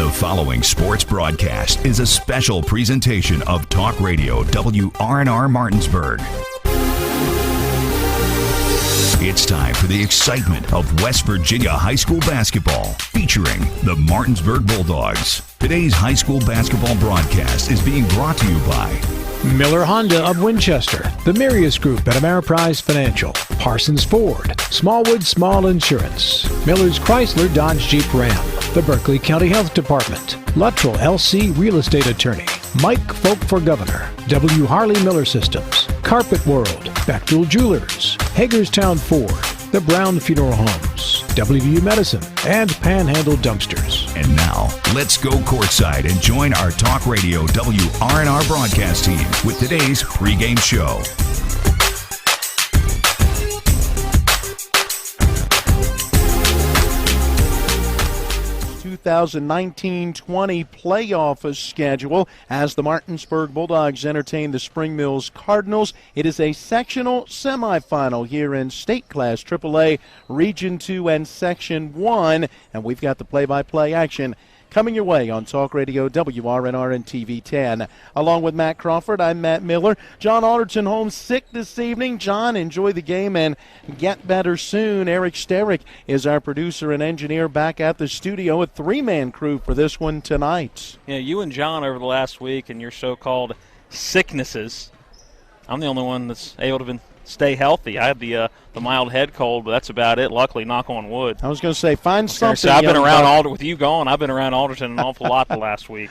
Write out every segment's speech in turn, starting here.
The following sports broadcast is a special presentation of Talk Radio WRNR Martinsburg. It's time for the excitement of West Virginia high school basketball, featuring the Martinsburg Bulldogs. Today's high school basketball broadcast is being brought to you by Miller Honda of Winchester, the Marius Group at Ameriprise Financial, Parsons Ford, Smallwood Small Insurance, Miller's Chrysler Dodge Jeep Ram, the Berkeley County Health Department, Luttrell LC Real Estate Attorney, Mike Folk for Governor, W. Harley Miller Systems, Carpet World, Bechtel Jewelers, Hagerstown Ford, the Brown Funeral Homes, WVU Medicine, and Panhandle Dumpsters. And now, let's go courtside and join our Talk Radio WRNR broadcast team with today's pregame show. 2019-20 playoff schedule as the Martinsburg Bulldogs entertain the Spring Mills Cardinals. It is a sectional semifinal here in State Class AAA, Region 2 and Section 1, and we've got the play-by-play action coming your way on Talk Radio WRNR and TV 10. Along with Matt Crawford, I'm Matt Miller. John Alderton home sick this evening. John, enjoy the game and get better soon. Eric Sterick is our producer and engineer back at the studio. A three-man crew for this one tonight. Yeah, you and John over the last week and your so-called sicknesses. I'm the only one that's able to stay healthy. I had the mild head cold, but that's about it. Luckily, knock on wood. I was going to say, find something. I've been around Alderton with you gone. I've been around Alderton an awful lot the last week.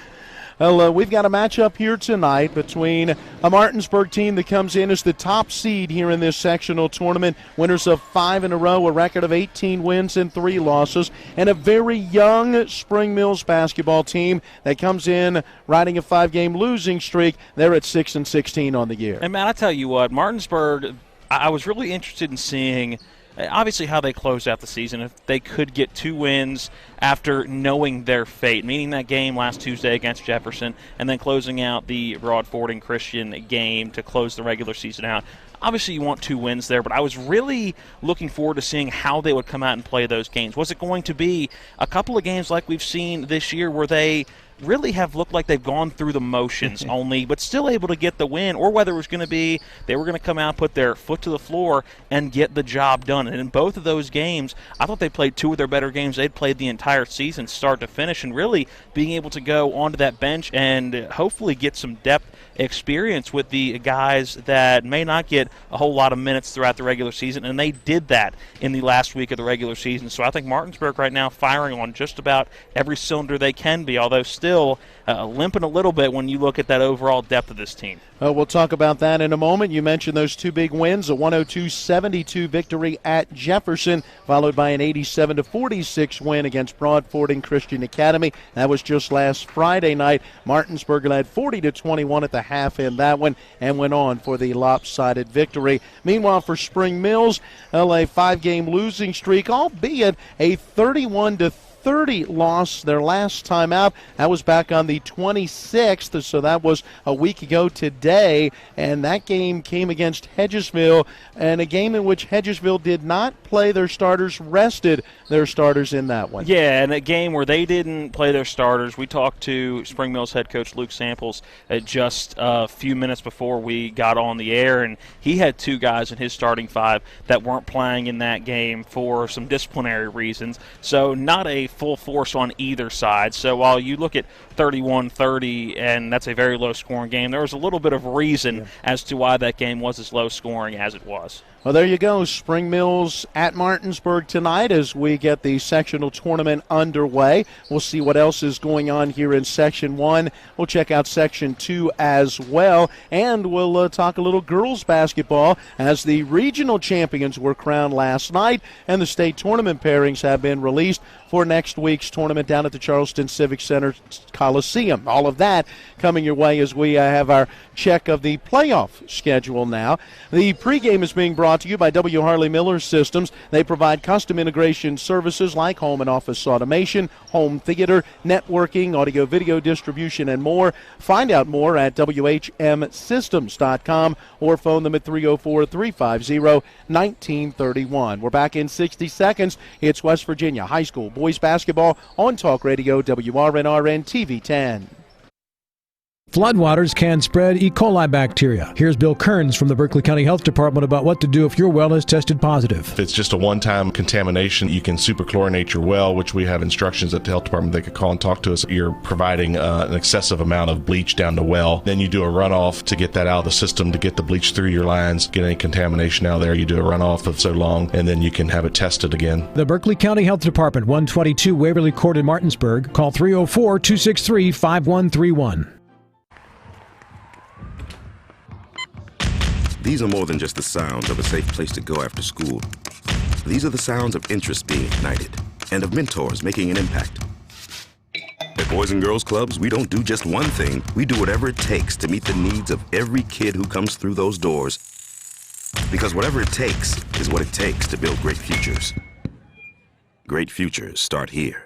Well, we've got a matchup here tonight between a Martinsburg team that comes in as the top seed here in this sectional tournament, winners of 5 in a row, a record of 18 wins and 3 losses, and a very young Spring Mills basketball team that comes in riding a 5-game losing streak. They're at 6-16 on the year. And, Matt, I tell you what, Martinsburg, I was really interested in seeing obviously how they closed out the season. If they could get 2 wins after knowing their fate, meaning that game last Tuesday against Jefferson, and then closing out the Broad Fording Christian game to close the regular season out. Obviously, you want 2 wins there, but I was really looking forward to seeing how they would come out and play those games. Was it going to be a couple of games like we've seen this year where they really have looked like they've gone through the motions only, but still able to get the win, or whether it was going to be they were going to come out, put their foot to the floor, and get the job done? And in both of those games, I thought they played 2 of their better games they'd played the entire season, start to finish, and really being able to go onto that bench and hopefully get some depth experience with the guys that may not get a whole lot of minutes throughout the regular season, and they did that in the last week of the regular season. So I think Martinsburg right now firing on just about every cylinder they can be, although still limping a little bit when you look at that overall depth of this team. We'll talk about that in a moment. You mentioned those 2 big wins, a 102-72 victory at Jefferson, followed by an 87-46 win against Broad Fording Christian Academy. That was just last Friday night. Martinsburg led 40-21 at the half in that one and went on for the lopsided victory. Meanwhile, for Spring Mills, a 5-game losing streak, albeit a 31-30 loss their last time out. That was back on the 26th, so that was a week ago today, and that game came against Hedgesville, and a game in which Hedgesville did not play their starters, rested their starters in that one. Yeah, and a game where they didn't play their starters. We talked to Spring Mills head coach Luke Samples just a few minutes before we got on the air, and he had 2 guys in his starting 5 that weren't playing in that game for some disciplinary reasons, so not a full force on either side. So while you look at 31-30, and that's a very low-scoring game, there was a little bit of reason as to why that game was as low-scoring as it was. Well, there you go. Spring Mills at Martinsburg tonight as we get the sectional tournament underway. We'll see what else is going on here in Section 1. We'll check out Section 2 as well. And we'll talk a little girls basketball as the regional champions were crowned last night and the state tournament pairings have been released for next week's tournament down at the Charleston Civic Center Coliseum. All of that coming your way as we have our check of the playoff schedule now. The pregame is being brought to you by W. Harley Miller Systems. They provide custom integration services like home and office automation, home theater, networking, audio-video distribution, and more. Find out more at WHMsystems.com or phone them at 304-350-1931. We're back in 60 seconds. It's West Virginia High School boys boys basketball on Talk Radio WRNRN TV 10. Floodwaters can spread E. coli bacteria. Here's Bill Kearns from the Berkeley County Health Department about what to do if your well is tested positive. If it's just a one-time contamination, you can superchlorinate your well, which we have instructions at the health department. They could call and talk to us. You're providing an excessive amount of bleach down the well. Then you do a runoff to get that out of the system, to get the bleach through your lines, get any contamination out there. You do a runoff of so long, and then you can have it tested again. The Berkeley County Health Department, 122 Waverly Court in Martinsburg. Call 304-263-5131. These are more than just the sounds of a safe place to go after school. These are the sounds of interest being ignited and of mentors making an impact. At Boys and Girls Clubs, we don't do just one thing. We do whatever it takes to meet the needs of every kid who comes through those doors. Because whatever it takes is what it takes to build great futures. Great futures start here.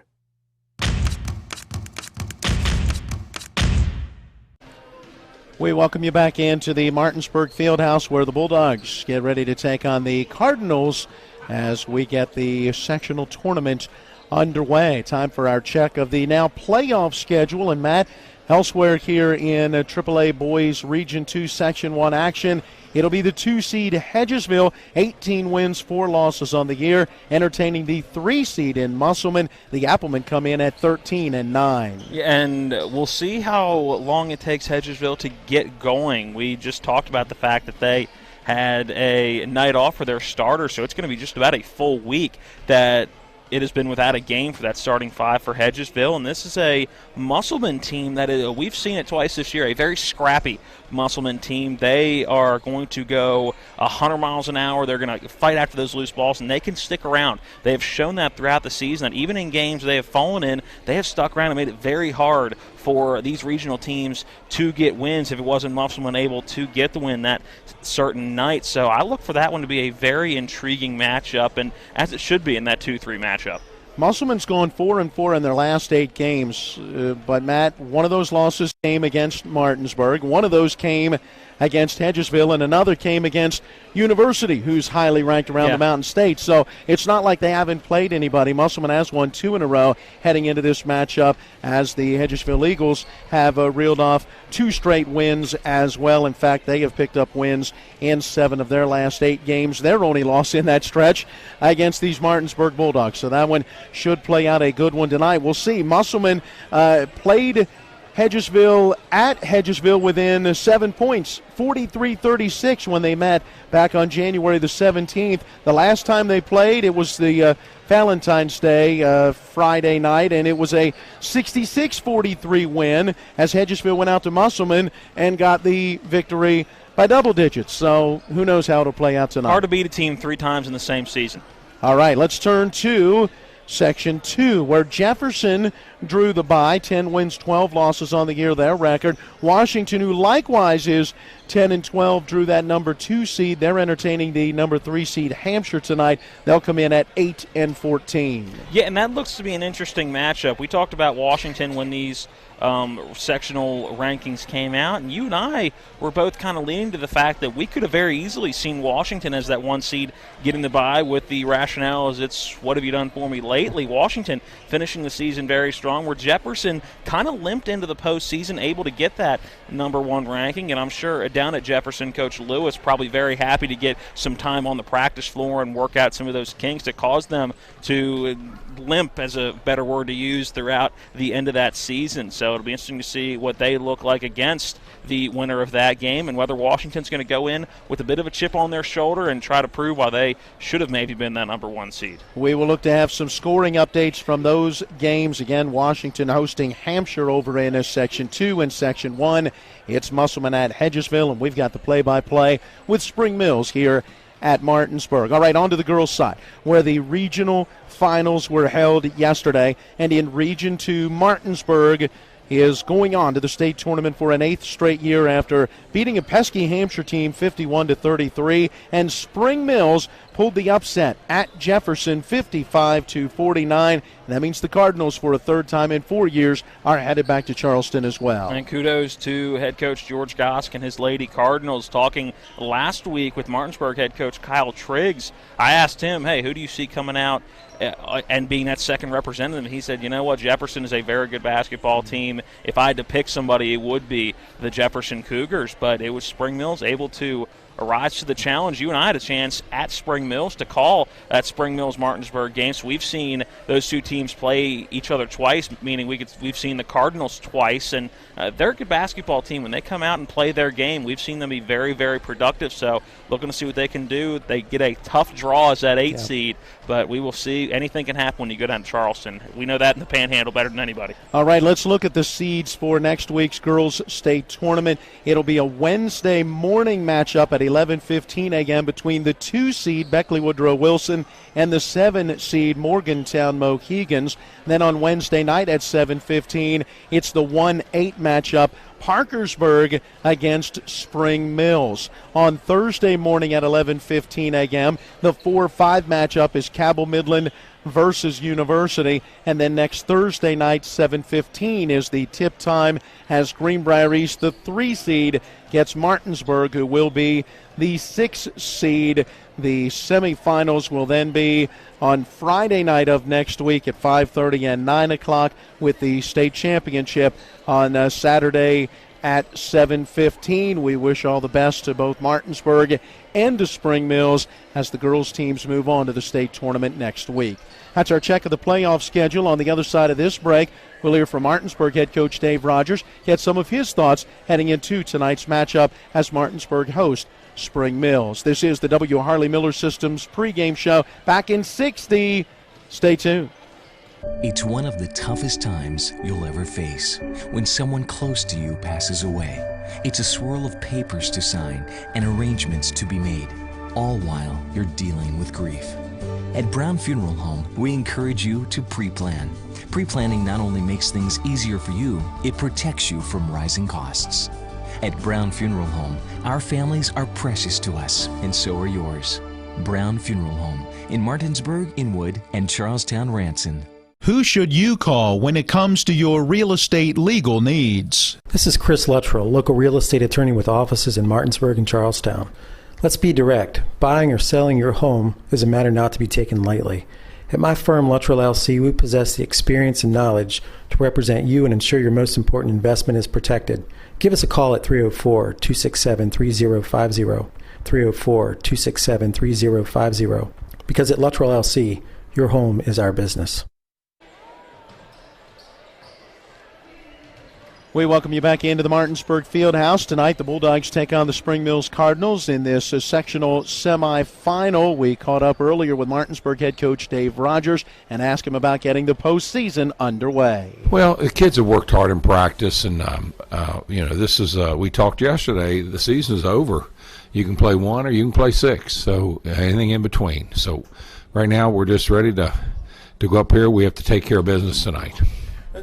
We welcome you back into the Martinsburg Fieldhouse where the Bulldogs get ready to take on the Cardinals as we get the sectional tournament underway. Time for our check of the now playoff schedule. And Matt, elsewhere here in AAA Boys Region 2 Section 1 action, it'll be the 2-seed Hedgesville, 18 wins, 4 losses on the year, entertaining the 3-seed in Musselman. The Applemen come in at 13-9. Yeah, and we'll see how long it takes Hedgesville to get going. We just talked about the fact that they had a night off for their starter, so it's going to be just about a full week that it has been without a game for that starting 5 for Hedgesville, and this is a Musselman team that we've seen it twice this year, a very scrappy Musselman team. They are going to go 100 miles an hour. They're going to fight after those loose balls, and they can stick around. They have shown that throughout the season, that even in games they have fallen in, they have stuck around and made it very hard for these regional teams to get wins if it wasn't Musselman able to get the win that certain night. So I look for that one to be a very intriguing matchup, and as it should be in that 2-3 matchup. Musselman's gone 4-4 in their last 8 games, but Matt, one of those losses came against Martinsburg, one of those came against Hedgesville, and another came against University, who's highly ranked around the Mountain State. So it's not like they haven't played anybody. Musselman has won 2 in a row heading into this matchup, as the Hedgesville Eagles have reeled off 2 straight wins as well. In fact, they have picked up wins in 7 of their last 8 games. Their only loss in that stretch against these Martinsburg Bulldogs. So that one should play out a good one tonight. We'll see. Musselman played Hedgesville at Hedgesville within 7 points, 43-36 when they met back on January the 17th. The last time they played, it was the Valentine's Day Friday night, and it was a 66-43 win as Hedgesville went out to Musselman and got the victory by double digits. So who knows how it'll play out tonight. Hard to beat a team 3 times in the same season. All right, let's turn to Section 2, where Jefferson drew the bye, 10 wins, 12 losses on the year, their record. Washington, who likewise is 10-12, drew that number 2 seed. They're entertaining the number 3 seed Hampshire tonight. They'll come in at 8-14. Yeah, and that looks to be an interesting matchup. We talked about Washington when these sectional rankings came out, and you and I were both kind of leaning to the fact that we could have very easily seen Washington as that 1 seed getting the bye, with the rationale as it's what have you done for me lately. Washington finishing the season very strong, where Jefferson kind of limped into the postseason, able to get that number 1 ranking, and I'm sure down at Jefferson, Coach Lewis probably very happy to get some time on the practice floor and work out some of those kinks that caused them to limp, as a better word to use, throughout the end of that season. So it'll be interesting to see what they look like against the winner of that game, and whether Washington's going to go in with a bit of a chip on their shoulder and try to prove why they should have maybe been that number 1 seed. We will look to have some scoring updates from those games. Again, Washington hosting Hampshire over in Section 2 and Section 1. It's Musselman at Hedgesville, and we've got the play-by-play with Spring Mills here at Martinsburg. All right, on to the girls' side, where the regional finals were held yesterday, and in Region 2, Martinsburg is going on to the state tournament for an 8th straight year after beating a pesky Hampshire team 51-33, and Spring Mills pulled the upset at Jefferson 55-49. That means the Cardinals, for a third time in 4 years, are headed back to Charleston as well. And kudos to head coach George Gosk and his Lady Cardinals. Talking last week with Martinsburg head coach Kyle Triggs, I asked him, hey, who do you see coming out and being that second representative? And he said, you know what, Jefferson is a very good basketball team. If I had to pick somebody, it would be the Jefferson Cougars. But it was Spring Mills able to rise to the challenge. You and I had a chance at Spring Mills to call that Spring Mills-Martinsburg game. So we've seen those two teams play each other twice, meaning we've seen the Cardinals twice. And they're a good basketball team. When they come out and play their game, we've seen them be very, very productive. So looking to see what they can do. They get a tough draw as that 8 seed, but we will see. Anything can happen when you go down to Charleston. We know that in the Panhandle better than anybody. All right, let's look at the seeds for next week's girls' state tournament. It'll be a Wednesday morning matchup at 11:15 a.m. between the 2 seed Beckley Woodrow Wilson and the 7 seed Morgantown Mohegans. Then on Wednesday night at 7:15, it's the 1-8 matchup, Parkersburg against Spring Mills. On Thursday morning at 11:15 a.m., the 4-5 matchup is Cabell Midland versus University. And then next Thursday night, 7:15 is the tip time as Greenbrier East, the 3 seed, gets Martinsburg, who will be the 6 seed. The semifinals will then be on Friday night of next week at 5:30 and 9 o'clock, with the state championship on Saturday at 7:15. We wish all the best to both Martinsburg and to Spring Mills as the girls' teams move on to the state tournament next week. That's our check of the playoff schedule. On the other side of this break, we'll hear from Martinsburg head coach Dave Rogers, get some of his thoughts heading into tonight's matchup as Martinsburg hosts Spring Mills. This is the W. Harley Miller Systems pregame show. Back in 60. Stay tuned. It's one of the toughest times you'll ever face when someone close to you passes away. It's a swirl of papers to sign and arrangements to be made, all while you're dealing with grief. At Brown Funeral Home, we encourage you to pre-plan. Pre-planning not only makes things easier for you, it protects you from rising costs. At Brown Funeral Home, our families are precious to us, and so are yours. Brown Funeral Home in Martinsburg, Inwood, and Charlestown, Ranson. Who should you call when it comes to your real estate legal needs? This is Chris Luttrell, local real estate attorney with offices in Martinsburg and Charlestown. Let's be direct. Buying or selling your home is a matter not to be taken lightly. At my firm, Luttrell LC, we possess the experience and knowledge to represent you and ensure your most important investment is protected. Give us a call at 304-267-3050, 304-267-3050, because at Luttrell LC, your home is our business. We welcome you back into the Martinsburg Fieldhouse. Tonight, the Bulldogs take on the Spring Mills Cardinals in this sectional semifinal. We caught up earlier with Martinsburg head coach Dave Rogers and asked him about getting the postseason underway. Well, the kids have worked hard in practice, and this is we talked yesterday. The season's over. You can play 1 or you can play 6, so anything in between. So right now, we're just ready to go up here. We have to take care of business tonight.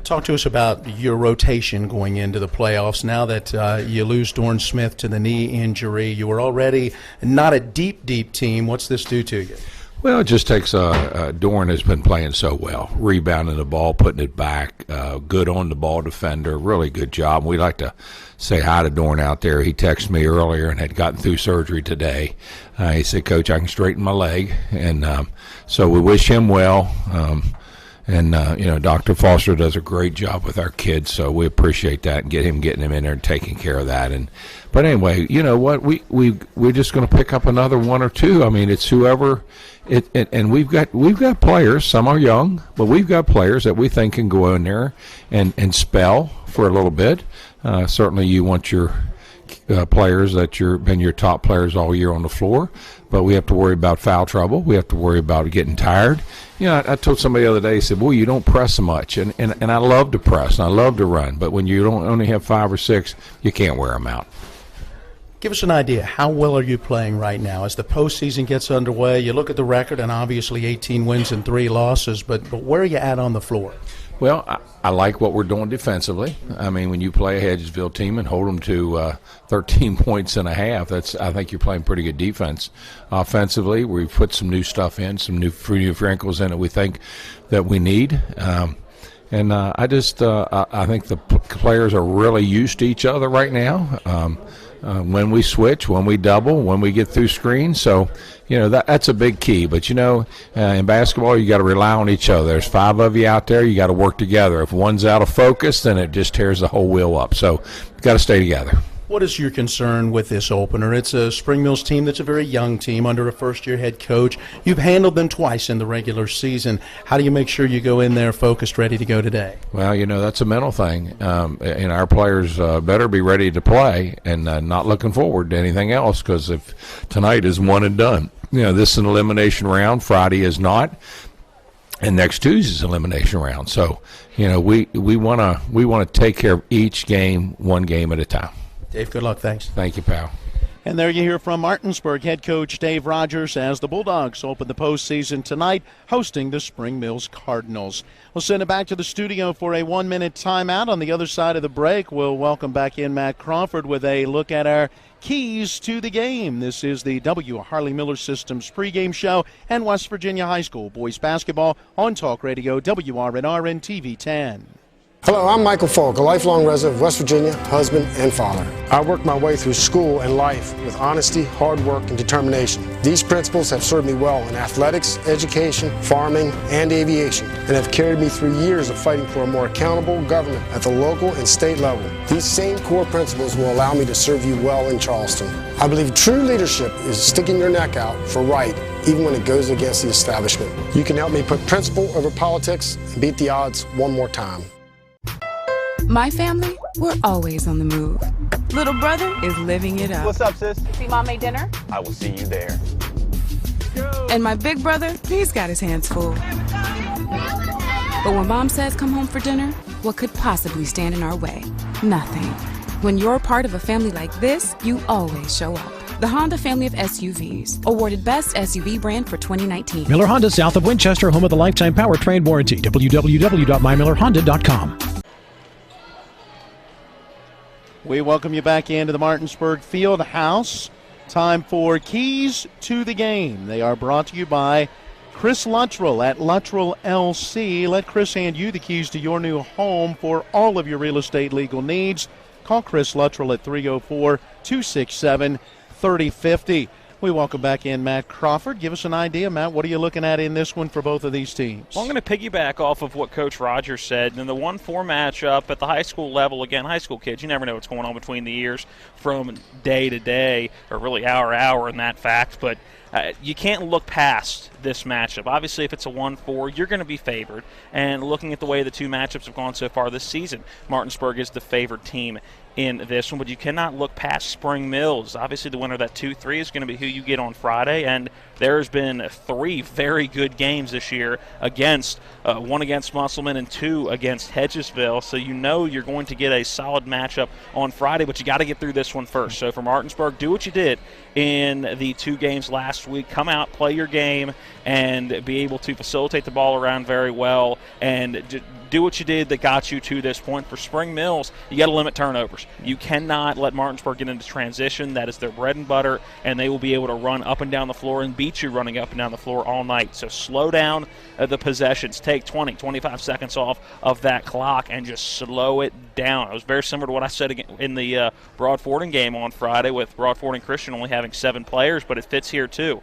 Talk to us about your rotation going into the playoffs. Now that you lose Dorn Smith to the knee injury, you were already not a deep team. What's this do to you? Well, it just takes Dorn has been playing so well, rebounding the ball, putting it back, good on the ball defender, really good job. We'd like to say hi to Dorn out there. He texted me earlier and had gotten through surgery today. He said, Coach, I can straighten my leg. And so we wish him well. Dr. Foster does a great job with our kids, so we appreciate that and getting him in there and taking care of that. But anyway, you know what? We're just going to pick up another 1 or 2. I mean, it's whoever. And we've got players. Some are young, but we've got players that we think can go in there and spell for a little bit. Certainly, you want your players that been your top players all year on the floor, but we have to worry about foul trouble. We have to worry about getting tired. I told somebody the other day, I said, boy, you don't press much, and I love to press, and I love to run, but when you don't only have 5 or 6, you can't wear them out. Give us an idea. How well are you playing right now? As the postseason gets underway, you look at the record, and obviously 18 wins and 3 losses, but where are you at on the floor? Well, I like what we're doing defensively. I mean, when you play a Hedgesville team and hold them to 13 points and a half, I think you're playing pretty good defense. Offensively, we've put some new stuff in, some new wrinkles in it we think that we need. And I think the players are really used to each other right now. When we switch, when we double, when we get through screens. So, that's a big key. But, in basketball, you got to rely on each other. There's 5 of you out there. You got to work together. If one's out of focus, then it just tears the whole wheel up. So, you got to stay together. What is your concern with this opener? It's a Spring Mills team that's a very young team under a first-year head coach. You've handled them twice in the regular season. How do you make sure you go in there focused, ready to go today? Well, that's a mental thing. And our players better be ready to play and not looking forward to anything else, because if tonight is one and done. This is an elimination round. Friday is not. And next Tuesday's elimination round. So, we want to take care of each game, one game at a time. Dave, good luck. Thanks. Thank you, pal. And there you hear from Martinsburg head coach Dave Rogers as the Bulldogs open the postseason tonight, hosting the Spring Mills Cardinals. We'll send it back to the studio for a 1-minute timeout. On the other side of the break, we'll welcome back in Matt Crawford with a look at our keys to the game. This is the W. Harley Miller Systems pregame show and West Virginia High School boys basketball on Talk Radio WRNR and TV 10. Hello, I'm Michael Falk, a lifelong resident of West Virginia, husband and father. I worked my way through school and life with honesty, hard work, and determination. These principles have served me well in athletics, education, farming, and aviation, and have carried me through years of fighting for a more accountable government at the local and state level. These same core principles will allow me to serve you well in Charleston. I believe true leadership is sticking your neck out for right, even when it goes against the establishment. You can help me put principle over politics and beat the odds one more time. My family, we're always on the move. Little brother is living it up. What's up, sis? See Mom made dinner? I will see you there. And my big brother, he's got his hands full. But when Mom says come home for dinner, what could possibly stand in our way? Nothing. When you're part of a family like this, you always show up. The Honda family of SUVs, awarded Best SUV Brand for 2019. Miller Honda, south of Winchester, home of the lifetime powertrain warranty. www.mymillerhonda.com. We welcome you back into the Martinsburg Field House. Time for Keys to the Game. They are brought to you by Chris Luttrell at Luttrell LC. Let Chris hand you the keys to your new home for all of your real estate legal needs. Call Chris Luttrell at 304-267-3050. We welcome back in Matt Crawford. Give us an idea, Matt. What are you looking at in this one for both of these teams? Well, I'm going to piggyback off of what Coach Rogers said. In the 1-4 matchup at the high school level, again, high school kids, you never know what's going on between the ears from day to day, or really hour to hour in that fact. But you can't look past this matchup. Obviously, if it's a 1-4, you're going to be favored. And looking at the way the two matchups have gone so far this season, Martinsburg is the favored team in this one, but you cannot look past Spring Mills. Obviously, the winner of that 2-3 is going to be who you get on Friday, and there's been 3 very good games this year against one against Musselman and 2 against Hedgesville, so you know you're going to get a solid matchup on Friday, but you got to get through this one first. So for Martinsburg, do what you did in the 2 games last week. Come out, play your game, and be able to facilitate the ball around very well, and do what you did that got you to this point. For Spring Mills, you got to limit turnovers. You cannot let Martinsburg get into transition. That is their bread and butter, and they will be able to run up and down the floor and beat you running up and down the floor all night. So slow down the possessions. Take 20, 25 seconds off of that clock and just slow it down. It was very similar to what I said in the Broad-Fording game on Friday, with Broad-Fording Christian only having 7 players, but it fits here too.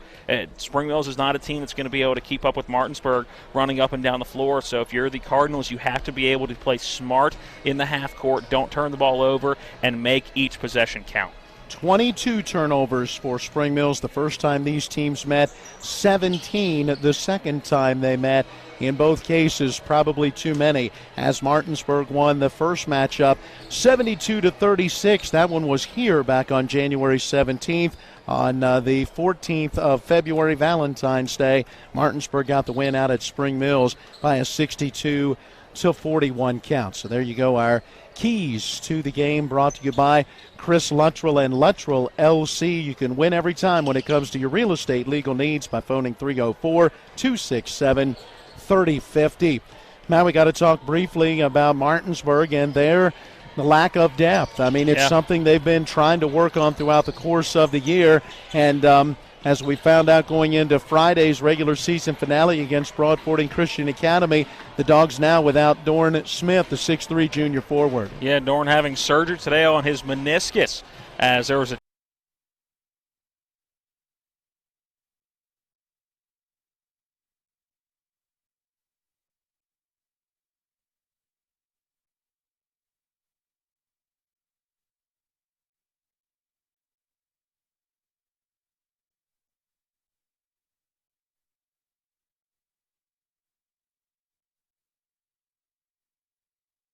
Spring Mills is not a team that's going to be able to keep up with Martinsburg running up and down the floor. So if you're the Cardinals, you have to be able to play smart in the half court. Don't turn the ball over and make each possession count. 22 turnovers for Spring Mills the first time these teams met, 17 the second time they met. In both cases, probably too many, as Martinsburg won the first matchup 72-36. That one was here back on January 17th. On the 14th of February, Valentine's Day, Martinsburg got the win out at Spring Mills by a 62-41 count. So there you go, our keys to the game brought to you by Chris Luttrell and Luttrell LC. You can win every time when it comes to your real estate legal needs by phoning 304-267-3050. Now we got to talk briefly about Martinsburg and the lack of depth. I mean, it's something they've been trying to work on throughout the course of the year. And as we found out going into Friday's regular season finale against Broadford Christian Academy, the Dogs now without Dorn Smith, the 6'3 junior forward. Yeah, Dorn having surgery today on his meniscus as there was a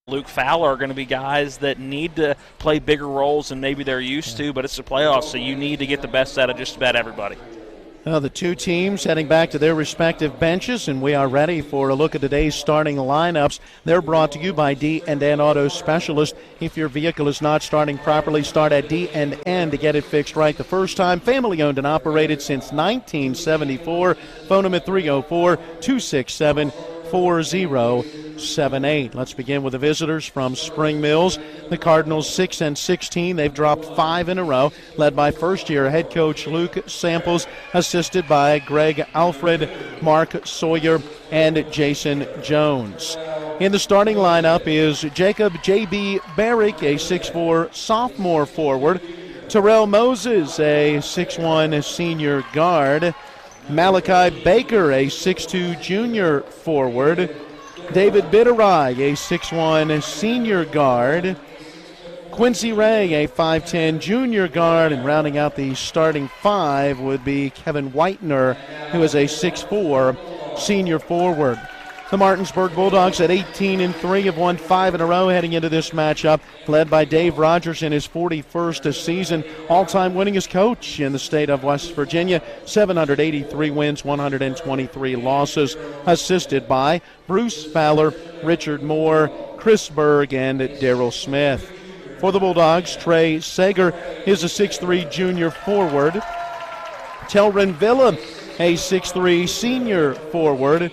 Luke Fowler are going to be guys that need to play bigger roles than maybe they're used to, but it's the playoffs, so you need to get the best out of just about everybody. The two teams heading back to their respective benches, and we are ready for a look at today's starting lineups. They're brought to you by D&N Auto Specialist. If your vehicle is not starting properly, start at D&N to get it fixed right the first time. Family owned and operated since 1974. Phone them at 304-267-4078. Let's begin with the visitors from Spring Mills. The Cardinals 6-16. They've dropped 5 in a row, led by first-year head coach Luke Samples, assisted by Greg Alfred, Mark Sawyer, and Jason Jones. In the starting lineup is Jacob J.B. Barrick, a 6'4 sophomore forward. Terrell Moses, a 6'1 senior guard. Malachi Baker, a 6'2 junior forward. David Bitterai, a 6'1 senior guard. Quincy Ray, a 5'10 junior guard. And rounding out the starting 5 would be Kevin Whitener, who is a 6'4 senior forward. The Martinsburg Bulldogs at 18-3 have won 5 in a row heading into this matchup, led by Dave Rogers in his 41st season, all-time winningest coach in the state of West Virginia, 783 wins, 123 losses, assisted by Bruce Fowler, Richard Moore, Chris Berg, and Darrell Smith. For the Bulldogs, Trey Sager is a 6'3 junior forward. Telrin Villa, a 6'3 senior forward.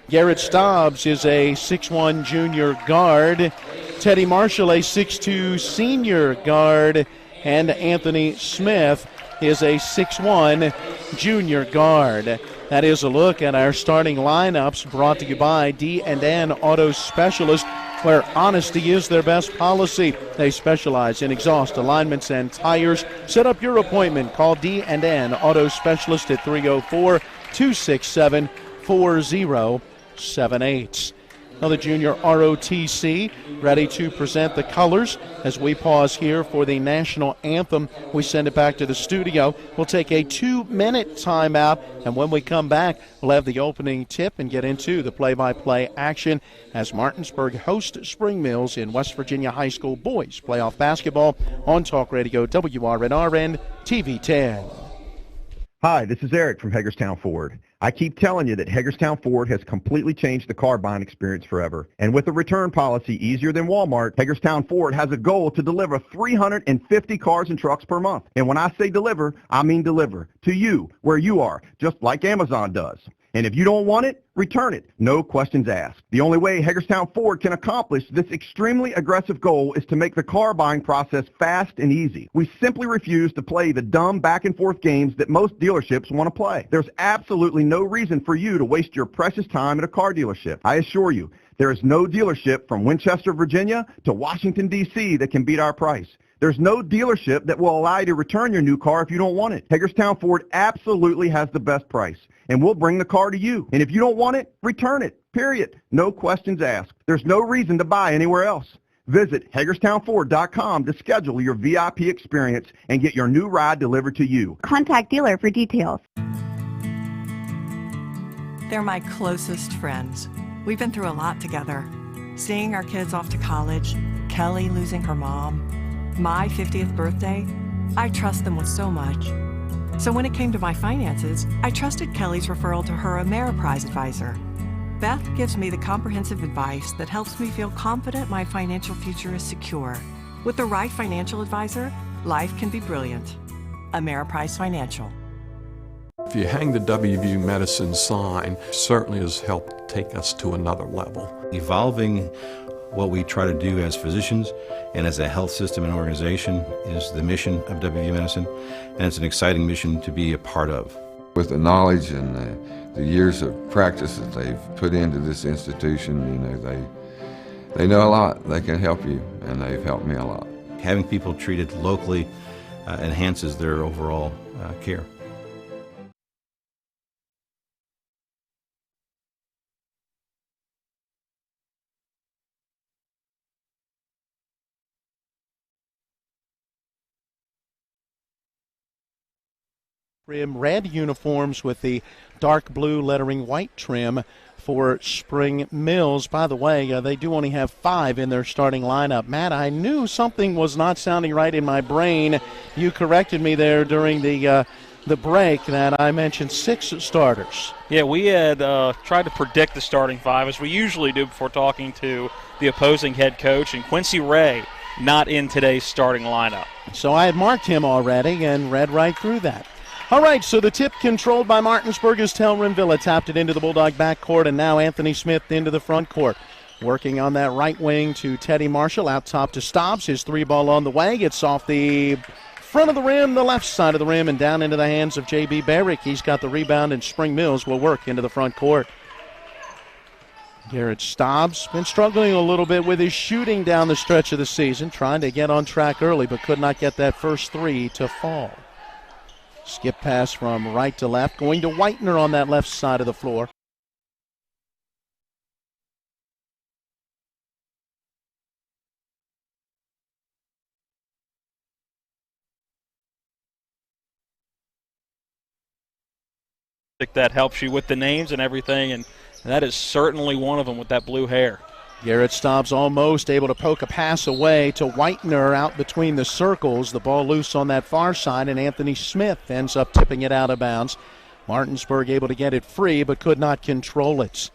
Garrett Stobbs is a 6'1 junior guard. Teddy Marshall, a 6'2 senior guard. And Anthony Smith is a 6'1 junior guard. That is a look at our starting lineups brought to you by D&N Auto Specialist, where honesty is their best policy. They specialize in exhaust alignments and tires. Set up your appointment. Call D&N Auto Specialist at 304-267-4078. Another junior ROTC ready to present the colors. As we pause here for the national anthem, we send it back to the studio. We'll take a 2-minute timeout, and when we come back, we'll have the opening tip and get into the play-by-play action as Martinsburg hosts Spring Mills in West Virginia High School boys playoff basketball on Talk Radio WRNRN TV 10. Hi, this is Eric from Hagerstown Ford. I keep telling you that Hagerstown Ford has completely changed the car buying experience forever. And with a return policy easier than Walmart, Hagerstown Ford has a goal to deliver 350 cars and trucks per month. And when I say deliver, I mean deliver to you, where you are, just like Amazon does. And if you don't want it, return it. No questions asked. The only way Hagerstown Ford can accomplish this extremely aggressive goal is to make the car buying process fast and easy. We simply refuse to play the dumb back-and-forth games that most dealerships want to play. There's absolutely no reason for you to waste your precious time at a car dealership. I assure you, there is no dealership from Winchester, Virginia to Washington, D.C. that can beat our price. There's no dealership that will allow you to return your new car if you don't want it. Hagerstown Ford absolutely has the best price, and we'll bring the car to you. And if you don't want it, return it, period. No questions asked. There's no reason to buy anywhere else. Visit HagerstownFord.com to schedule your VIP experience and get your new ride delivered to you. Contact dealer for details. They're my closest friends. We've been through a lot together. Seeing our kids off to college, Kelly losing her mom, my 50th birthday. I trust them with so much. So when it came to my finances, I trusted Kelly's referral to her Ameriprise advisor. Beth gives me the comprehensive advice that helps me feel confident my financial future is secure. With the right financial advisor, life can be brilliant. Ameriprise Financial. If you hang the WVU Medicine sign, certainly has helped take us to another level. Evolving what we try to do as physicians and as a health system and organization is the mission of WVU Medicine, and it's an exciting mission to be a part of. With the knowledge and the years of practice that they've put into this institution, they know a lot. They can help you, and they've helped me a lot. Having people treated locally enhances their overall care. Red uniforms with the dark blue lettering white trim for Spring Mills. By the way, they do only have 5 in their starting lineup. Matt, I knew something was not sounding right in my brain. You corrected me there during the break that I mentioned 6 starters. Yeah, we had tried to predict the starting 5, as we usually do before talking to the opposing head coach, and Quincy Ray not in today's starting lineup. So I had marked him already and read right through that. All right, so the tip controlled by Martinsburg as Telrin Villa tapped it into the Bulldog backcourt, and now Anthony Smith into the front court. Working on that right wing to Teddy Marshall, out top to Stobbs. His 3-ball on the way. Gets off the front of the rim, the left side of the rim, and down into the hands of J.B. Barrick. He's got the rebound, and Spring Mills will work into the front court. Garrett Stobbs been struggling a little bit with his shooting down the stretch of the season, trying to get on track early, but could not get that first 3 to fall. Skip pass from right to left, going to Whitener on that left side of the floor. That helps you with the names and everything, and that is certainly one of them with that blue hair. Garrett Stobbs almost able to poke a pass away to Whitener out between the circles. The ball loose on that far side, and Anthony Smith ends up tipping it out of bounds. Martinsburg able to get it free, but could not control it.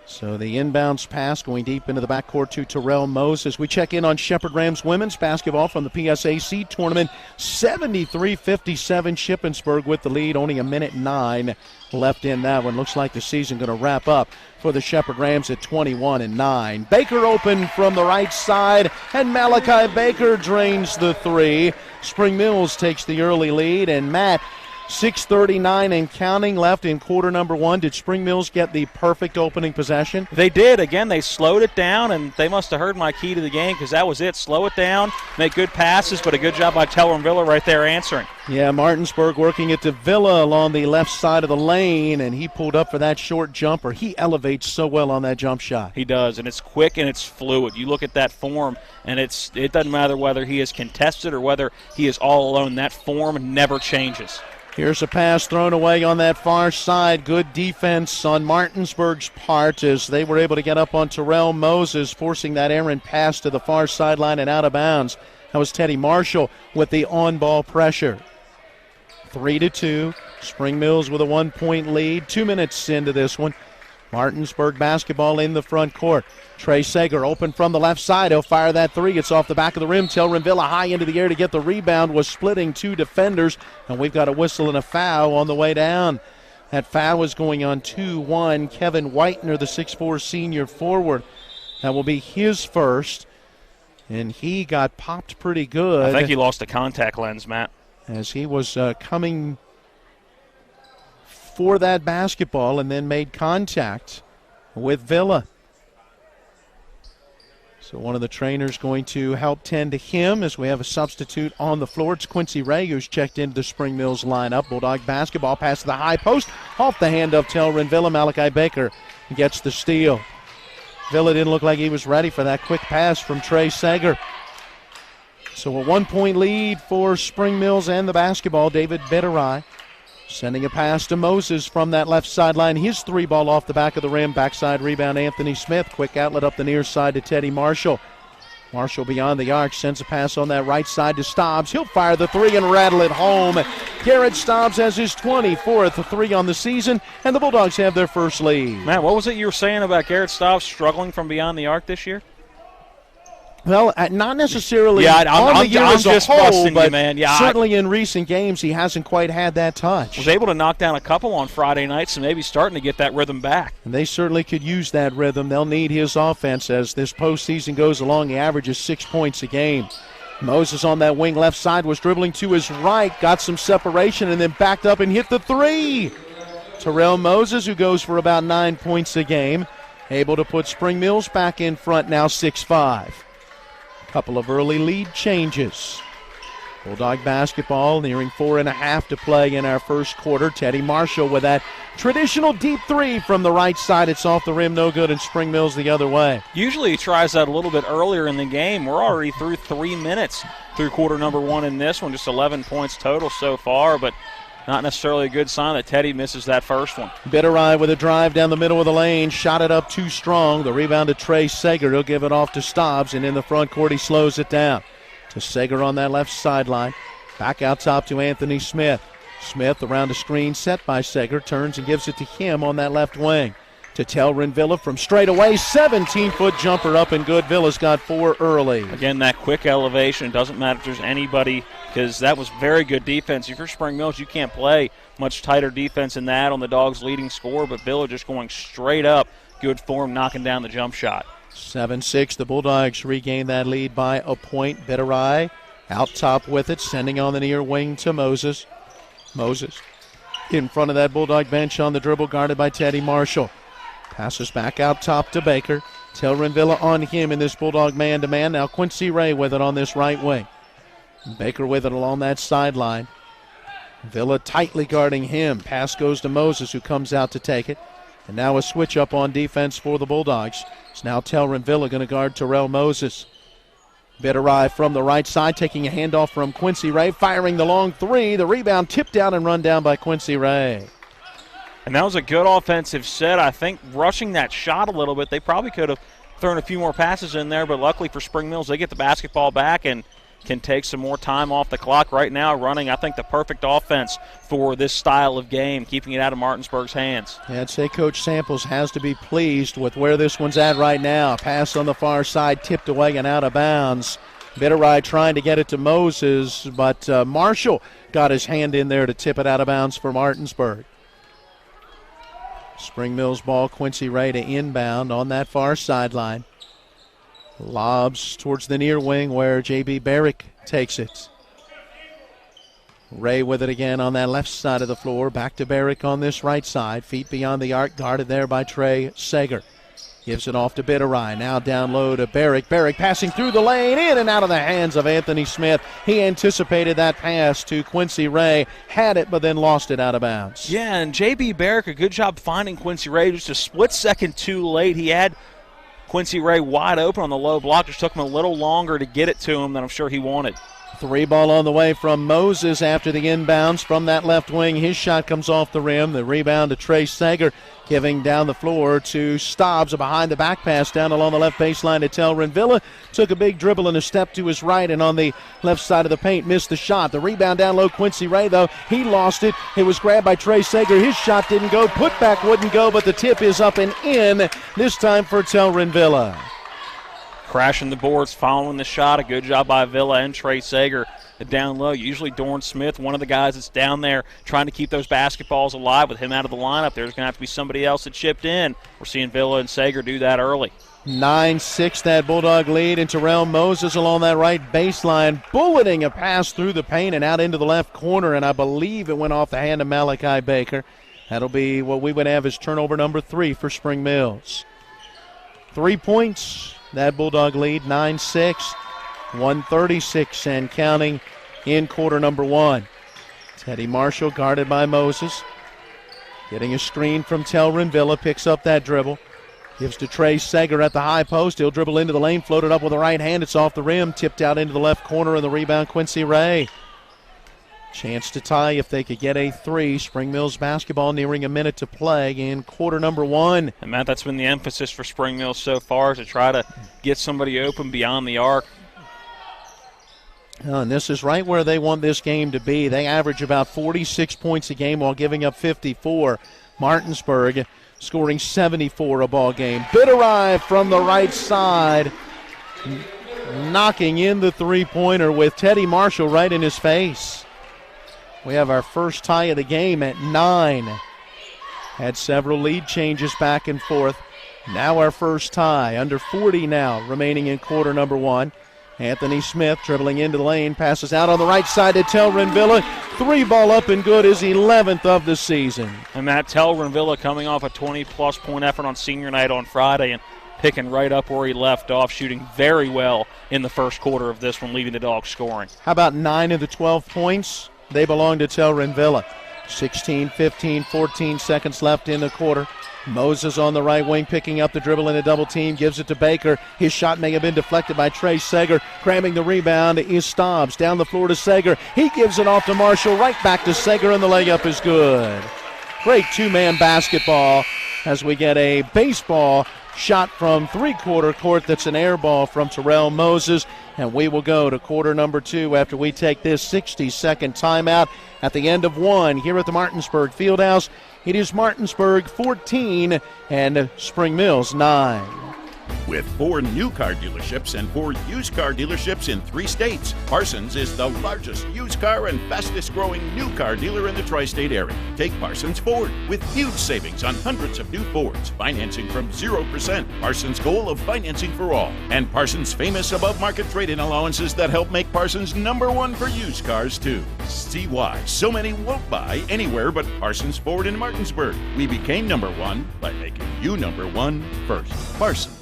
So the inbounds pass going deep into the backcourt to Terrell Moses. We check in on Shepherd Rams women's basketball from the PSAC tournament. 73-57 Shippensburg with the lead. Only a minute 9 left in that one. Looks like the season going to wrap up for the Shepherd Rams at 21-9. Baker open from the right side, and Malachi Baker drains the 3. Spring Mills takes the early lead, and Matt, 6:39 and counting left in quarter number 1. Did Spring Mills get the perfect opening possession? They did. Again, they slowed it down, and they must have heard my key to the game, because that was it. Slow it down, make good passes, but a good job by Telrin Villa right there answering. Yeah, Martinsburg working it to Villa along the left side of the lane, and he pulled up for that short jumper. He elevates so well on that jump shot. He does, and it's quick and it's fluid. You look at that form, and it doesn't matter whether he is contested or whether he is all alone. That form never changes. Here's a pass thrown away on that far side. Good defense on Martinsburg's part as they were able to get up on Terrell Moses, forcing that errant pass to the far sideline and out of bounds. That was Teddy Marshall with the on-ball pressure. 3-2. Spring Mills with a 1-point lead. 2 minutes into this one. Martinsburg basketball in the front court. Trey Sager open from the left side. He'll fire that 3. It's off the back of the rim. Telrin Villa high into the air to get the rebound. Was splitting 2 defenders. And we've got a whistle and a foul on the way down. That foul is going on 2-1. Kevin Whitener, the 6'4 senior forward. That will be his first. And he got popped pretty good. I think he lost a contact lens, Matt. As he was coming for that basketball and then made contact with Villa. So one of the trainers going to help tend to him as we have a substitute on the floor. It's Quincy Ray who's checked into the Spring Mills lineup. Bulldog basketball pass to the high post. Off the hand of Telrin Villa. Malachi Baker gets the steal. Villa didn't look like he was ready for that quick pass from Trey Sager. So a 1-point lead for Spring Mills and the basketball. David Bitterai sending a pass to Moses from that left sideline. His 3-ball off the back of the rim. Backside rebound, Anthony Smith. Quick outlet up the near side to Teddy Marshall. Marshall beyond the arc, sends a pass on that right side to Stobbs. He'll fire the three and rattle it home. Garrett Stobbs has his 24th three on the season, and the Bulldogs have their first lead. Matt, what was it you were saying about Garrett Stobbs struggling from beyond the arc this year? Well, not necessarily on the year as a whole, but certainly in recent games he hasn't quite had that touch. Was able to knock down a couple on Friday night, so maybe starting to get that rhythm back. And they certainly could use that rhythm. They'll need his offense as this postseason goes along. He averages 6 points a game. Moses on that wing left side was dribbling to his right, got some separation, and then backed up and hit the three. Terrell Moses, who goes for about 9 points a game, able to put Spring Mills back in front now 6-5. Couple of early lead changes. Bulldog basketball nearing 4.5 to play in our first quarter. Teddy Marshall with that traditional deep three from the right side. It's off the rim, no good, and Spring Mills the other way. Usually he tries that a little bit earlier in the game. We're already through 3 minutes through quarter number one in this one. Just 11 points total so far, but not necessarily a good sign that Teddy misses that first one. Bitterai with a drive down the middle of the lane. Shot it up too strong. The rebound to Trey Sager. He'll give it off to Stobbs, and in the front court he slows it down. To Sager on that left sideline. Back out top to Anthony Smith. Smith around a screen set by Sager. Turns and gives it to him on that left wing. To Telrin Villa from straight away. 17-foot jumper up and good. Villa's got 4 early. Again, that quick elevation. It doesn't matter if there's anybody, because that was very good defense. If you're Spring Mills, you can't play much tighter defense than that on the Dogs' leading score, but Villa just going straight up. Good form, knocking down the jump shot. 7-6. The Bulldogs regain that lead by a point. Bitterai out top with it, sending on the near wing to Moses. Moses in front of that Bulldog bench on the dribble, guarded by Teddy Marshall. Passes back out top to Baker. Telrin Villa on him in this Bulldog man-to-man. Now Quincy Ray with it on this right wing. Baker with it along that sideline. Villa tightly guarding him. Pass goes to Moses, who comes out to take it. And now a switch up on defense for the Bulldogs. It's now Telrin Villa going to guard Terrell Moses. Bitterai from the right side, taking a handoff from Quincy Ray, firing the long three. The rebound tipped down and run down by Quincy Ray. And that was a good offensive set. I think rushing that shot a little bit, they probably could have thrown a few more passes in there, but luckily for Spring Mills, they get the basketball back and can take some more time off the clock right now, running, I think, the perfect offense for this style of game, keeping it out of Martinsburg's hands. Yeah, I'd say Coach Samples has to be pleased with where this one's at right now. Pass on the far side, tipped away and out of bounds. Bitterai trying to get it to Moses, but Marshall got his hand in there to tip it out of bounds for Martinsburg. Spring Mills ball, Quincy Ray to inbound on that far sideline. Lobs towards the near wing where J.B. Barrick takes it. Ray with it again on that left side of the floor. Back to Barrick on this right side. Feet beyond the arc, guarded there by Trey Sager. Gives it off to Bitterai. Now down low to Barrick. Barrick passing through the lane, in and out of the hands of Anthony Smith. He anticipated that pass to Quincy Ray. Had it, but then lost it out of bounds. Yeah, and J.B. Barrick, a good job finding Quincy Ray. Just a split second too late. He had Quincy Ray wide open on the low block. Just took him a little longer to get it to him than I'm sure he wanted. Three ball on the way from Moses after the inbounds from that left wing. His shot comes off the rim. The rebound to Trey Sager, giving down the floor to Stobbs. A behind the back pass down along the left baseline to Telrin Villa. Took a big dribble and a step to his right, and on the left side of the paint missed the shot. The rebound down low, Quincy Ray, though. He lost it. It was grabbed by Trey Sager. His shot didn't go. Putback wouldn't go, but the tip is up and in, this time for Telrin Villa. Crashing the boards, following the shot. A good job by Villa and Trey Sager down low. Usually Dorn Smith, one of the guys that's down there trying to keep those basketballs alive. With him out of the lineup, there's going to have to be somebody else that chipped in. We're seeing Villa and Sager do that early. 9-6 that Bulldog lead, and Terrell Moses along that right baseline, bulleting a pass through the paint and out into the left corner, and I believe it went off the hand of Malachi Baker. That'll be what we would have as turnover number 3 for Spring Mills. 3 points. That Bulldog lead, 9-6, 136 and counting in quarter number 1. Teddy Marshall guarded by Moses. Getting a screen from Telrin Villa, picks up that dribble. Gives to Trey Sager at the high post. He'll dribble into the lane, floated up with the right hand. It's off the rim, tipped out into the left corner, and the rebound, Quincy Ray. Chance to tie if they could get a 3. Spring Mills basketball nearing a minute to play in quarter number 1. And, Matt, that's been the emphasis for Spring Mills so far, to try to get somebody open beyond the arc. And this is right where they want this game to be. They average about 46 points a game while giving up 54. Martinsburg scoring 74 a ball game. Bitterive from the right side, knocking in the three-pointer with Teddy Marshall right in his face. We have our first tie of the game at 9. Had several lead changes back and forth. Now our first tie, under 40 now, remaining in quarter number 1. Anthony Smith dribbling into the lane, passes out on the right side to Tel Renvilla. 3-ball up and good, his 11th of the season. And Matt, Tel Renvilla coming off a 20-plus point effort on senior night on Friday and picking right up where he left off, shooting very well in the first quarter of this one, leading the Dogs scoring. How about 9 of the 12 points? They belong to Tel Renvilla. 16, 15, 14 seconds left in the quarter. Moses on the right wing picking up the dribble in a double team, gives it to Baker. His shot may have been deflected by Trey Sager. Cramming the rebound is Stobbs. Down the floor to Sager. He gives it off to Marshall, right back to Sager, and the layup is good. Great two-man basketball as we get a baseball shot from three-quarter court. That's an air ball from Terrell Moses. And we will go to quarter number 2 after we take this 60-second timeout at the end of 1 here at the Martinsburg Fieldhouse. It is Martinsburg 14 and Spring Mills 9. With 4 new car dealerships and 4 used car dealerships in 3 states, Parsons is the largest used car and fastest growing new car dealer in the tri-state area. Take Parsons Ford with huge savings on hundreds of new Fords, financing from 0%. Parsons' goal of financing for all, and Parsons' famous above-market trade-in allowances that help make Parsons #1 for used cars too. See why so many won't buy anywhere but Parsons Ford in Martinsburg. We became #1 by making you #1 first. Parsons.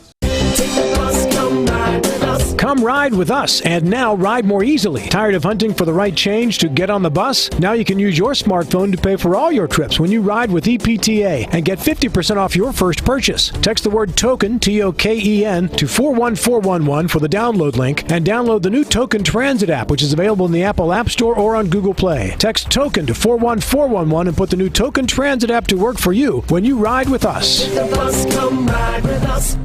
Come ride with us, and now ride more easily. Tired of hunting for the right change to get on the bus? Now you can use your smartphone to pay for all your trips when you ride with EPTA and get 50% off your first purchase. Text the word TOKEN, T-O-K-E-N, to 41411 for the download link, and download the new Token Transit app, which is available in the Apple App Store or on Google Play. Text TOKEN to 41411 and put the new Token Transit app to work for you when you ride with us. Take the bus, come ride with us.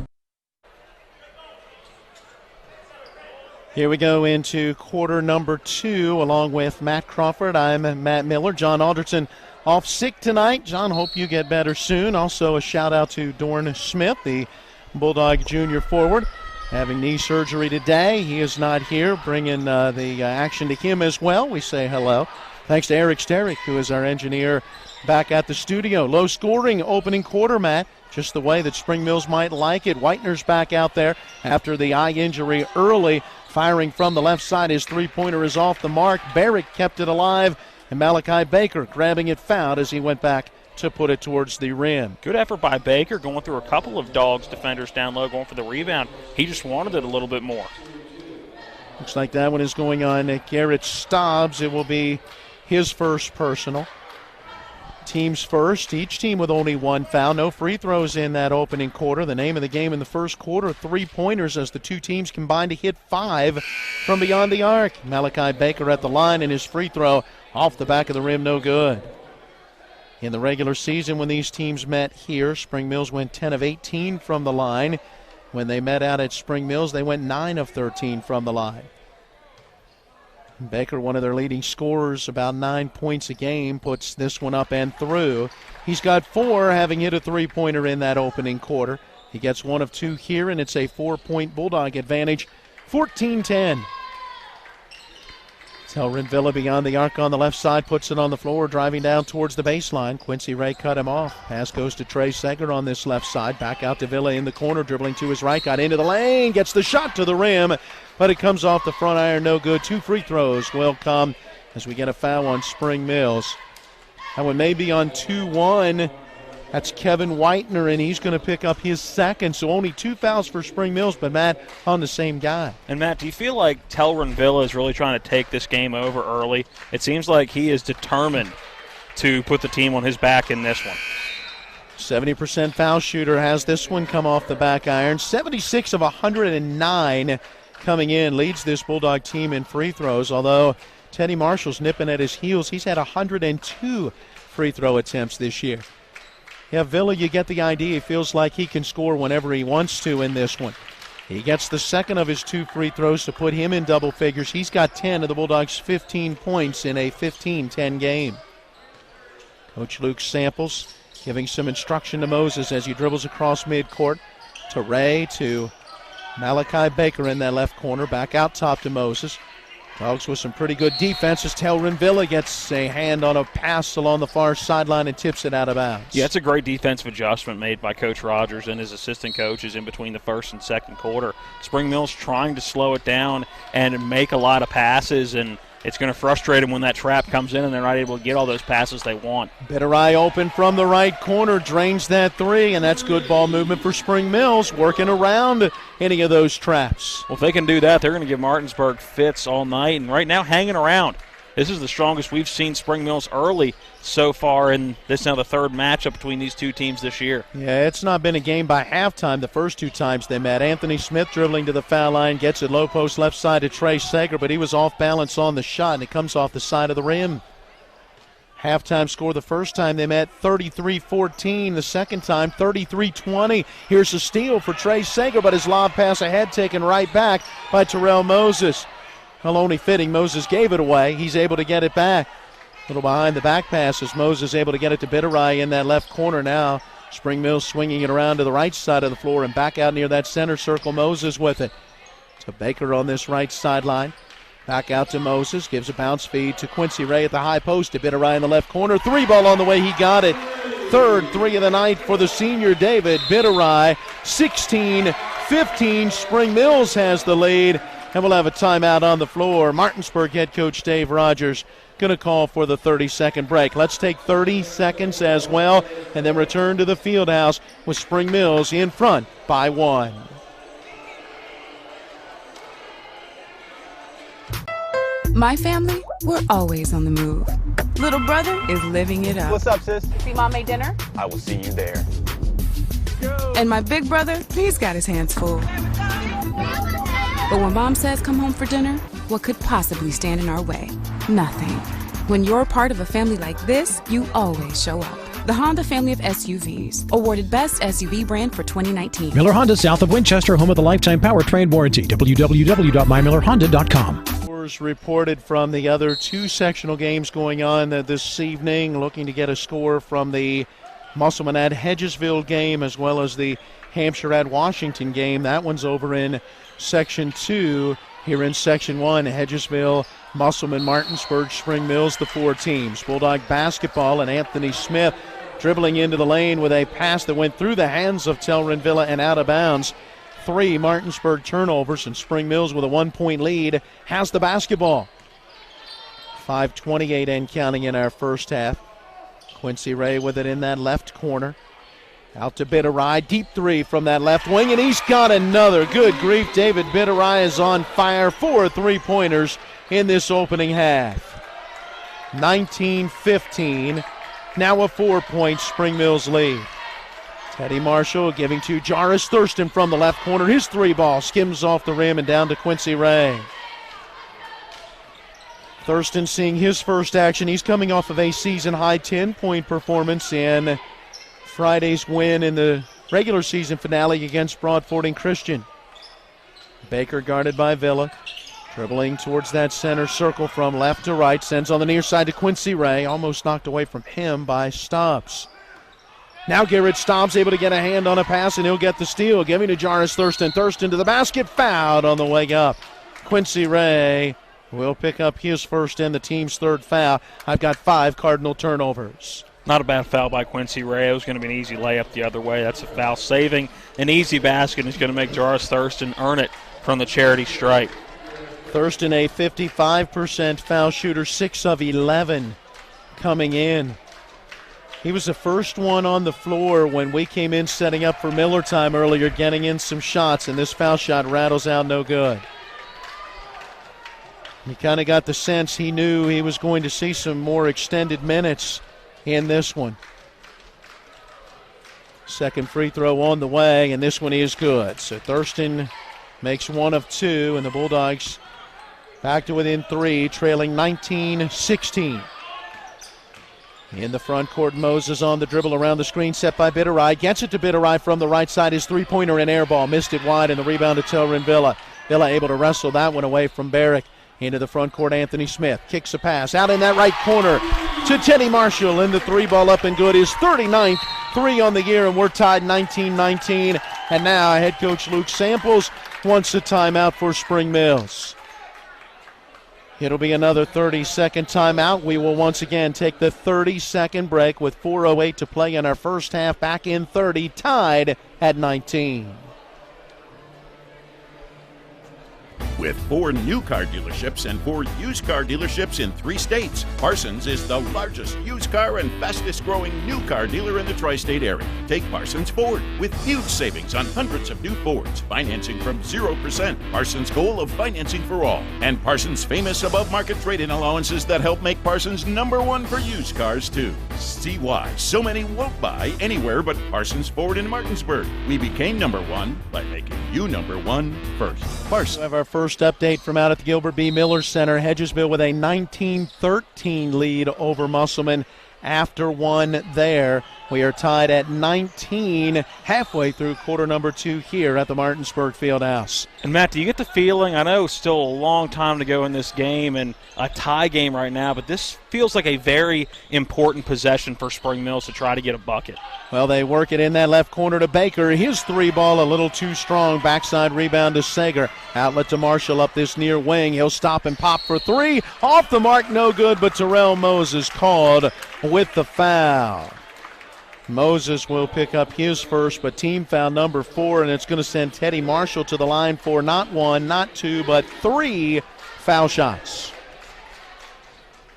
Here we go into quarter number 2 along with Matt Crawford. I'm Matt Miller. John Alderton off sick tonight. John, hope you get better soon. Also a shout out to Dorn Smith, the Bulldog junior forward, having knee surgery today. He is not here, bringing the action to him as well. We say hello. Thanks to Eric Sterick, who is our engineer back at the studio. Low scoring opening quarter, Matt. Just the way that Spring Mills might like it. Whitener's back out there after the eye injury early. Firing from the left side, his three-pointer is off the mark. Barrick kept it alive, and Malachi Baker grabbing it fouled as he went back to put it towards the rim. Good effort by Baker, going through a couple of Dogs defenders down low, going for the rebound. He just wanted it a little bit more. Looks like that one is going on Garrett Stobbs. It will be his first personal. Teams first, each team with only 1 foul. No free throws in that opening quarter. The name of the game in the first quarter, 3-pointers as the two teams combined to hit 5 from beyond the arc. Malachi Baker at the line, and his free throw off the back of the rim, no good. In the regular season when these teams met here, Spring Mills went 10 of 18 from the line. When they met out at Spring Mills, they went 9 of 13 from the line. Baker, one of their leading scorers, about 9 points a game, puts this one up and through. He's got 4, having hit a 3-pointer in that opening quarter. He gets 1 of 2 here, and it's a 4-point Bulldog advantage, 14-10. Tel Renvilla beyond the arc on the left side, puts it on the floor, driving down towards the baseline. Quincy Ray cut him off. Pass goes to Trey Sager on this left side. Back out to Villa in the corner, dribbling to his right, got into the lane, gets the shot to the rim, but it comes off the front iron, no good. 2 free throws will come as we get a foul on Spring Mills. That one may be on 2-1. That's Kevin Whitener, and he's going to pick up his second. So only 2 fouls for Spring Mills, but Matt, on the same guy. And Matt, do you feel like Tel Renvilla is really trying to take this game over early? It seems like he is determined to put the team on his back in this one. 70% foul shooter has this one come off the back iron. 76 of 109 coming in, leads this Bulldog team in free throws, although Teddy Marshall's nipping at his heels. He's had 102 free throw attempts this year. Yeah, Villa, you get the idea. He feels like he can score whenever he wants to in this one. He gets the second of his 2 free throws to put him in double figures. He's got 10 of the Bulldogs' 15 points in a 15-10 game. Coach Luke Samples giving some instruction to Moses as he dribbles across midcourt to Ray, to Malachi Baker in that left corner. Back out top to Moses. Dogs with some pretty good defense as Telrin Villa gets a hand on a pass along the far sideline and tips it out of bounds. Yeah, it's a great defensive adjustment made by Coach Rogers and his assistant coaches in between the first and second quarter. Spring Mills trying to slow it down and make a lot of passes, and it's going to frustrate them when that trap comes in and they're not able to get all those passes they want. Bitterai open from the right corner, drains that 3, and that's good ball movement for Spring Mills, working around any of those traps. Well, if they can do that, they're going to give Martinsburg fits all night, and right now hanging around. This is the strongest we've seen Spring Mills early so far, and this is now the third matchup between these two teams this year. Yeah, it's not been a game by halftime the first 2 times they met. Anthony Smith dribbling to the foul line, gets it low post left side to Trey Sager, but he was off balance on the shot, and it comes off the side of the rim. Halftime score the first time they met, 33-14. The second time, 33-20. Here's a steal for Trey Sager, but his lob pass ahead taken right back by Terrell Moses. Well, only fitting, Moses gave it away. He's able to get it back. A little behind the back pass as Moses able to get it to Bitterai in that left corner now. Spring Mills swinging it around to the right side of the floor and back out near that center circle. Moses with it. To Baker on this right sideline. Back out to Moses. Gives a bounce feed to Quincy Ray at the high post to Bitterai in the left corner. 3 ball on the way. He got it. Third 3 of the night for the senior David Bitterai. 16-15. Spring Mills has the lead. And we'll have a timeout on the floor. Martinsburg head coach Dave Rogers going to call for the 30-second break. Let's take 30 seconds as well and then return to the field house with Spring Mills in front by 1. My family, we're always on the move. Little brother is living it up. What's up, sis? See Mom made dinner? I will see you there. And my big brother, he's got his hands full. But when Mom says come home for dinner, what could possibly stand in our way? Nothing. When you're part of a family like this, you always show up. The Honda family of SUVs, awarded Best SUV Brand for 2019. Miller Honda, south of Winchester, home of the lifetime powertrain warranty. www.mymillerhonda.com. Scores reported from the other 2 sectional games going on this evening. Looking to get a score from the Musselman at Hedgesville game as well as the Hampshire at Washington game. That one's over in Section 2. Here in Section 1, Hedgesville, Musselman, Martinsburg, Spring Mills, the 4 teams. Bulldog basketball and Anthony Smith dribbling into the lane with a pass that went through the hands of Telrin Villa and out of bounds. 3 Martinsburg turnovers, and Spring Mills with a 1-point lead has the basketball. 5:28 and counting in our first half. Quincy Ray with it in that left corner. Out to Bitterai, deep 3 from that left wing, and he's got another. Good grief, David Bitterai is on fire. 4 3-pointers in this opening half. 19-15, now a 4-point Spring Mills lead. Teddy Marshall giving to Jarvis Thurston from the left corner. His 3 ball skims off the rim and down to Quincy Ray. Thurston seeing his first action. He's coming off of a season-high 10-point performance in Friday's win in the regular season finale against Broadfording Christian. Baker guarded by Villa. Dribbling towards that center circle from left to right. Sends on the near side to Quincy Ray. Almost knocked away from him by Stobbs. Now Garrett Stobbs able to get a hand on a pass, and he'll get the steal. Giving to Jarvis Thurston. Thurston to the basket. Fouled on the way up. Quincy Ray will pick up his first and the team's 3rd foul. I've got 5 Cardinal turnovers. Not a bad foul by Quincy Ray. It was going to be an easy layup the other way. That's a foul saving an easy basket, and he's going to make Jarvis Thurston earn it from the charity stripe. Thurston, a 55% foul shooter, 6 of 11 coming in. He was the first one on the floor when we came in setting up for Miller time earlier, getting in some shots, and this foul shot rattles out no good. You kind of got the sense he knew he was going to see some more extended minutes in this one. Second free throw on the way, and this one is good. So Thurston makes 1 of 2, and the Bulldogs Back to within 3, trailing 19-16. In the front court, Moses on the dribble around the screen, set by Bitterai. Gets it to Bitterai from the right side. His three-pointer and air ball. Missed it wide, and the rebound to Telrin Villa. Villa able to wrestle that one away from Barrick. Into the front court, Anthony Smith kicks a pass out in that right corner to Teddy Marshall, and the three ball up and good. His 39th three on the year, and we're tied 19-19. And now head coach Luke Samples wants a timeout for Spring Mills. It'll be another 30-second timeout. We will once again take the 30-second break with 4:08 to play in our first half. Back in 30, tied at 19. With 4 new car dealerships and 4 used car dealerships in 3 states, Parsons is the largest used car and fastest growing new car dealer in the tri-state area. Take Parsons Ford with huge savings on hundreds of new Fords, financing from 0%, Parsons' goal of financing for all, and Parsons' famous above-market trade-in allowances that help make Parsons #1 for used cars too. See why so many won't buy anywhere but Parsons Ford in Martinsburg. We became #1 by making you #1 first. Parsons. We have our first update from out at the Gilbert B. Miller Center. Hedgesville with a 19-13 lead over Musselman after one there. We are tied at 19 halfway through quarter number 2 here at the Martinsburg Fieldhouse. And Matt, do you get the feeling, I know it's still a long time to go in this game and a tie game right now, but this feels like a very important possession for Spring Mills to try to get a bucket. Well, they work it in that left corner to Baker. His three ball a little too strong. Backside rebound to Sager. Outlet to Marshall up this near wing. He'll stop and pop for 3. Off the mark, no good, but Terrell Moses called with the foul. Moses will pick up his first, but team foul number 4, and it's going to send Teddy Marshall to the line for not 1, not 2, but 3 foul shots.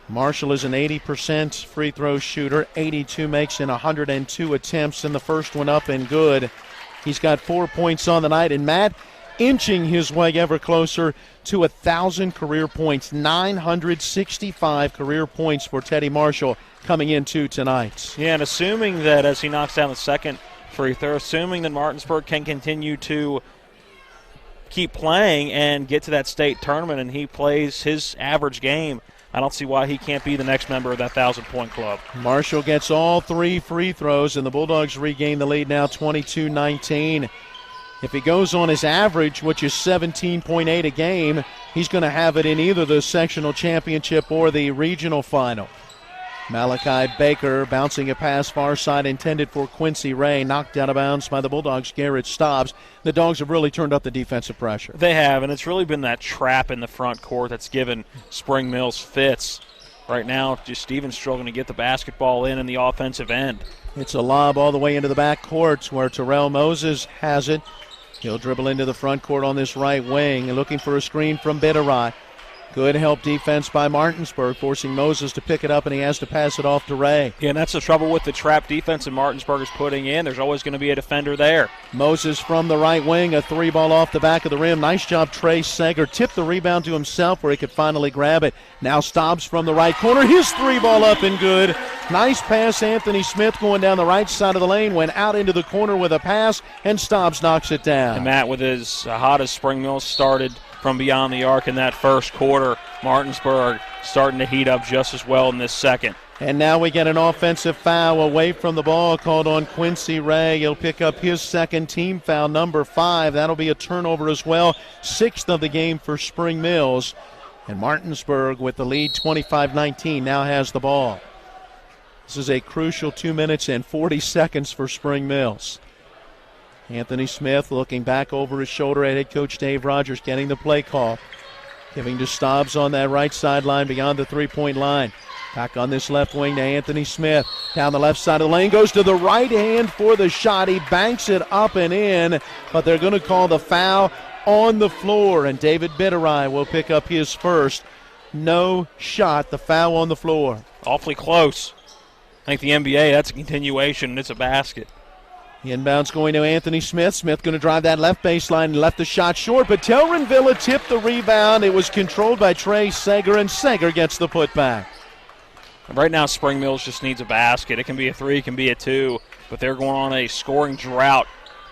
Marshall is an 80% free throw shooter, 82 makes in 102 attempts, and the first one up and good. He's got 4 points on the night, and Matt inching his way ever closer to 1,000 career points, 965 career points for Teddy Marshall coming into tonight. Yeah, and assuming that as he knocks down the second free throw, assuming that Martinsburg can continue to keep playing and get to that state tournament and he plays his average game, I don't see why he can't be the next member of that 1,000-point club. Marshall gets all 3 free throws, and the Bulldogs regain the lead now 22-19. If he goes on his average, which is 17.8 a game, he's going to have it in either the sectional championship or the regional final. Malachi Baker bouncing a pass far side intended for Quincy Ray, knocked out of bounds by the Bulldogs' Garrett Stobbs. The Dogs have really turned up the defensive pressure. They have, and it's really been that trap in the front court that's given Spring Mills fits. Right now, just Stevens struggling to get the basketball in the offensive end. It's a lob all the way into the back court where Terrell Moses has it. He'll dribble into the front court on this right wing and looking for a screen from Bitterai. Good help defense by Martinsburg, forcing Moses to pick it up, and he has to pass it off to Ray. Yeah, and that's the trouble with the trap defense that Martinsburg is putting in. There's always going to be a defender there. Moses from the right wing, a 3-ball off the back of the rim. Nice job, Trey Sager. Tipped the rebound to himself where he could finally grab it. Now Stobbs from the right corner. His 3-ball up and good. Nice pass, Anthony Smith going down the right side of the lane, went out into the corner with a pass, and Stobbs knocks it down. And Matt, with as hot as Spring Mills started from beyond the arc in that first quarter, Martinsburg starting to heat up just as well in this second. And now we get an offensive foul away from the ball called on Quincy Ray. He'll pick up his second team foul, number 5. That'll be a turnover as well, 6th of the game for Spring Mills. And Martinsburg with the lead 25-19 now has the ball. This is a crucial 2 minutes and 40 seconds for Spring Mills. Anthony Smith looking back over his shoulder at head coach Dave Rogers, getting the play call. Giving to Stobbs on that right sideline beyond the three-point line. Back on this left wing to Anthony Smith. Down the left side of the lane, goes to the right hand for the shot. He banks it up and in, but they're going to call the foul on the floor, and David Bitterai will pick up his first. No shot, the foul on the floor. Awfully close. I think the NBA, that's a continuation, and it's a basket. Inbounds going to Anthony Smith. Smith going to drive that left baseline and left the shot short, but Telrin Villa tipped the rebound. It was controlled by Trey Sager, and Sager gets the putback. Right now, Spring Mills just needs a basket. It can be a 3, it can be a 2, but they're going on a scoring drought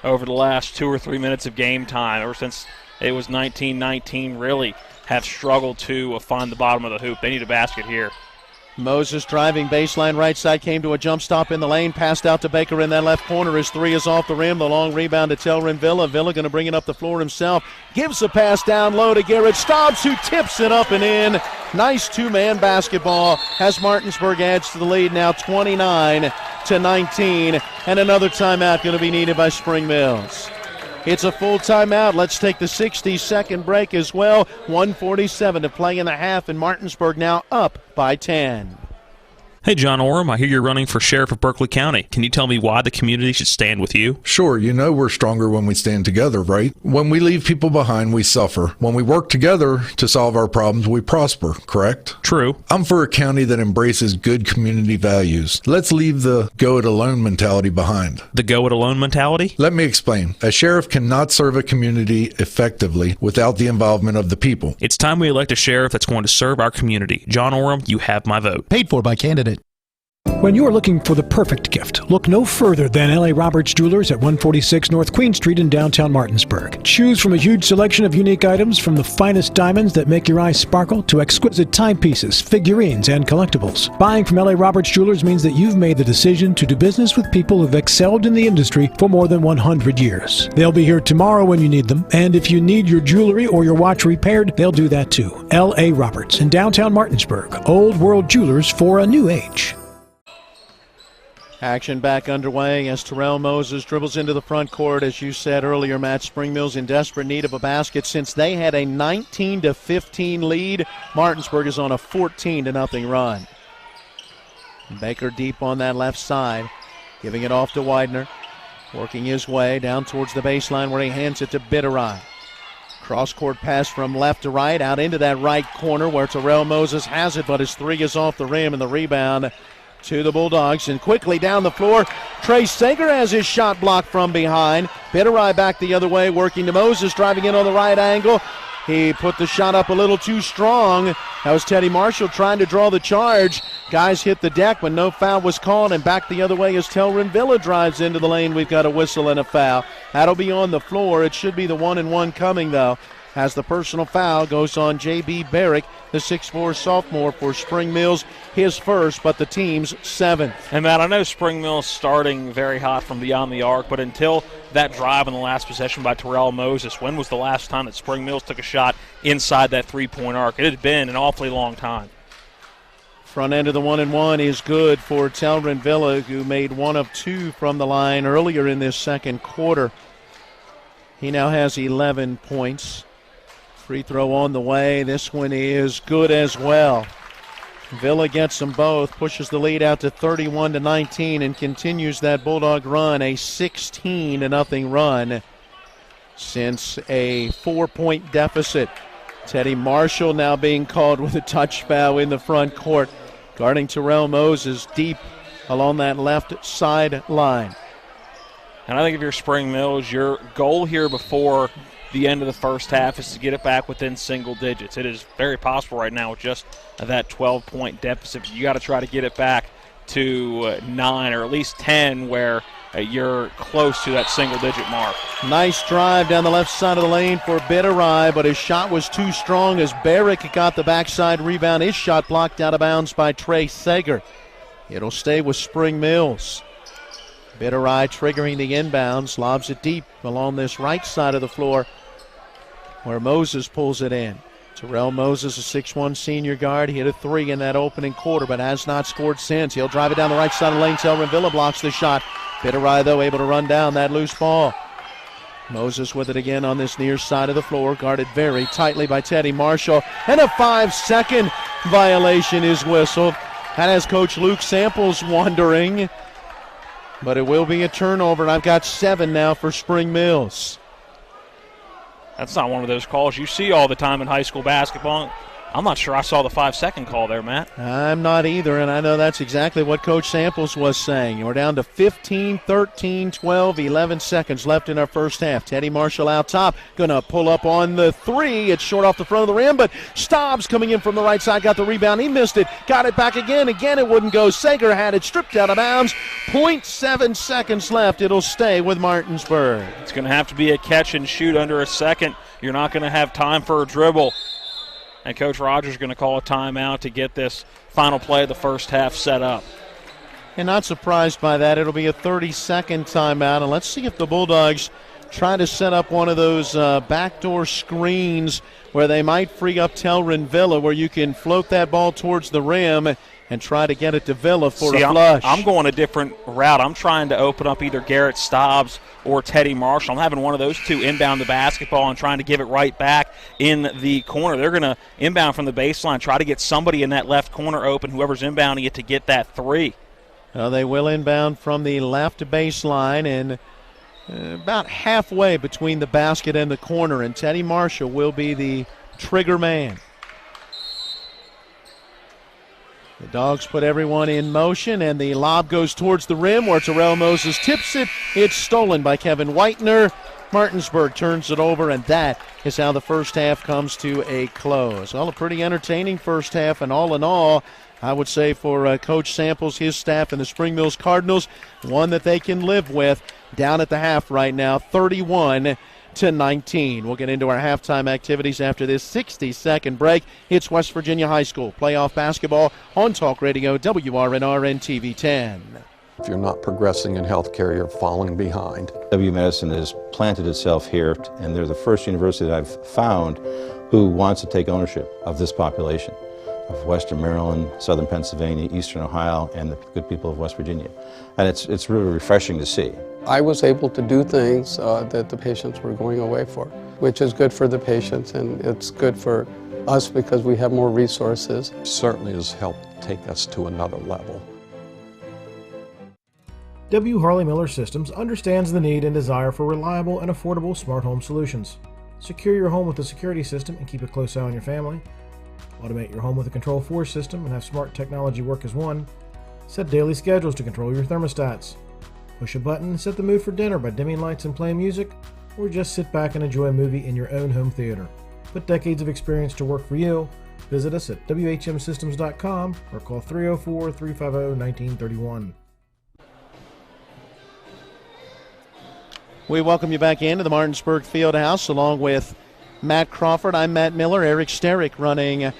over the last 2 or 3 minutes of game time, ever since it was 19-19, really. have struggled to find the bottom of the hoop. They need a basket here. Moses driving baseline right side, came to a jump stop in the lane, passed out to Baker in that left corner. His three is off the rim. The long rebound to Telrin Villa. Villa going to bring it up the floor himself. Gives a pass down low to Garrett Stobbs, who tips it up and in. Nice two-man basketball as Martinsburg adds to the lead now 29-19. And another timeout going to be needed by Spring Mills. It's a full timeout. Let's take the 60-second break as well. 1:47 to play in the half, and Martinsburg now up by 10. Hey, John Orem, I hear you're running for sheriff of Berkeley County. Can you tell me why the community should stand with you? Sure, you know we're stronger when we stand together, right? When we leave people behind, we suffer. When we work together to solve our problems, we prosper, correct? True. I'm for a county that embraces good community values. Let's leave the go-it-alone mentality behind. The go-it-alone mentality? Let me explain. A sheriff cannot serve a community effectively without the involvement of the people. It's time we elect a sheriff that's going to serve our community. John Orem, you have my vote. Paid for by candidate. When you're looking for the perfect gift, look no further than L.A. Roberts Jewelers at 146 North Queen Street in downtown Martinsburg. Choose from a huge selection of unique items, from the finest diamonds that make your eyes sparkle to exquisite timepieces, figurines, and collectibles. Buying from L.A. Roberts Jewelers means that you've made the decision to do business with people who've excelled in the industry for more than 100 years. They'll be here tomorrow when you need them, and if you need your jewelry or your watch repaired, they'll do that too. L.A. Roberts in downtown Martinsburg. Old World Jewelers for a new age. Action back underway as Terrell Moses dribbles into the front court. As you said earlier, Matt, Spring Mills in desperate need of a basket. Since they had a 19-15 lead, Martinsburg is on a 14-0 run. Baker deep on that left side, giving it off to Widener, working his way down towards the baseline where he hands it to Bitterai. Cross-court pass from left to right, out into that right corner where Terrell Moses has it, but his three is off the rim, and the rebound to the Bulldogs. And quickly down the floor, Trey Sager has his shot blocked from behind. Bitterai back the other way, working to Moses, driving in on the right angle. He put the shot up a little too strong. That was Teddy Marshall trying to draw the charge. Guys hit the deck, but no foul was called. And back the other way as Telrin Villa drives into the lane. We've got a whistle and a foul. That'll be on the floor. It should be the 1-and-1 coming, though, as the personal foul goes on J.B. Barrick, the 6'4 sophomore for Spring Mills, his first, but the team's seventh. And, Matt, I know Spring Mills starting very hot from beyond the arc, but until that drive in the last possession by Terrell Moses, when was the last time that Spring Mills took a shot inside that three-point arc? It had been an awfully long time. Front end of the 1-and-1 is good for Telrin Villa, who made 1 of 2 from the line earlier in this second quarter. He now has 11 points. Free throw on the way. This one is good as well. Villa gets them both, pushes the lead out to 31-19, and continues that Bulldog run, a 16-0 run since a 4-point deficit. Teddy Marshall now being called with a touch foul in the front court, guarding Terrell Moses deep along that left sideline. And I think if you're Spring Mills, your goal here before the end of the first half is to get it back within single digits. It is very possible right now with just that 12-point deficit. You got to try to get it back to 9 or at least 10 where you're close to that single-digit mark. Nice drive down the left side of the lane for Bitterai, but his shot was too strong as Barrick got the backside rebound. His shot blocked out of bounds by Trey Sager. It'll stay with Spring Mills. Bitterai triggering the inbounds, lobs it deep along this right side of the floor where Moses pulls it in. Terrell Moses, a 6'1 senior guard, hit a 3 in that opening quarter, but has not scored since. He'll drive it down the right side of the lane. Telrin Villa blocks the shot. Bitterai, though, able to run down that loose ball. Moses with it again on this near side of the floor, guarded very tightly by Teddy Marshall. And a 5-second violation is whistled. That has Coach Luke Samples wondering. But it will be a turnover, and I've got 7 now for Spring Mills. That's not one of those calls you see all the time in high school basketball. I'm not sure I saw the 5-second call there, Matt. I'm not either, and I know that's exactly what Coach Samples was saying. We're down to 15, 13, 12, 11 seconds left in our first half. Teddy Marshall out top, going to pull up on the 3. It's short off the front of the rim, but Stobbs coming in from the right side, got the rebound. He missed it, got it back again. Again, it wouldn't go. Sager had it stripped out of bounds. 0.7 seconds left. It'll stay with Martinsburg. It's going to have to be a catch and shoot under a second. You're not going to have time for a dribble. and Coach Rogers is going to call a timeout to get this final play of the first half set up. And not surprised by that. It'll be a 30-second timeout. And let's see if the Bulldogs try to set up one of those backdoor screens where they might free up Telrin Villa, where you can float that ball towards the rim and try to get it to Villa for a flush. I'm going a different route. I'm trying to open up either Garrett Stobbs or Teddy Marshall. I'm having one of those two inbound the basketball and trying to give it right back in the corner. They're going to inbound from the baseline, try to get somebody in that left corner open, whoever's inbounding it, to get that three. Well, they will inbound from the left baseline and about halfway between the basket and the corner, and Teddy Marshall will be the trigger man. The Dogs put everyone in motion, and the lob goes towards the rim where Terrell Moses tips it. It's stolen by Kevin Whitener. Martinsburg turns it over, and that is how the first half comes to a close. Well, a pretty entertaining first half, and all in all, I would say for Coach Samples, his staff, and the Spring Mills Cardinals, one that they can live with down at the half right now, 31-19. We'll get into our halftime activities after this 60-second break. It's West Virginia High School playoff basketball on Talk Radio WRNR and TV 10. If you're not progressing in healthcare, you're falling behind. WVU Medicine has planted itself here, and they're the first university that I've found who wants to take ownership of this population of Western Maryland, Southern Pennsylvania, Eastern Ohio, and the good people of West Virginia. And it's really refreshing to see. I was able to do things that the patients were going away for, which is good for the patients, and it's good for us because we have more resources. Certainly has helped take us to another level. W. Harley Miller Systems understands the need and desire for reliable and affordable smart home solutions. Secure your home with a security system and keep a close eye on your family. Automate your home with a Control4 system and have smart technology work as one. Set daily schedules to control your thermostats. Push a button and set the mood for dinner by dimming lights and playing music, or just sit back and enjoy a movie in your own home theater. Put decades of experience to work for you. Visit us at WHMsystems.com or call 304-350-1931. We welcome you back into the Martinsburg Fieldhouse along with Matt Crawford. I'm Matt Miller. Eric Sterick running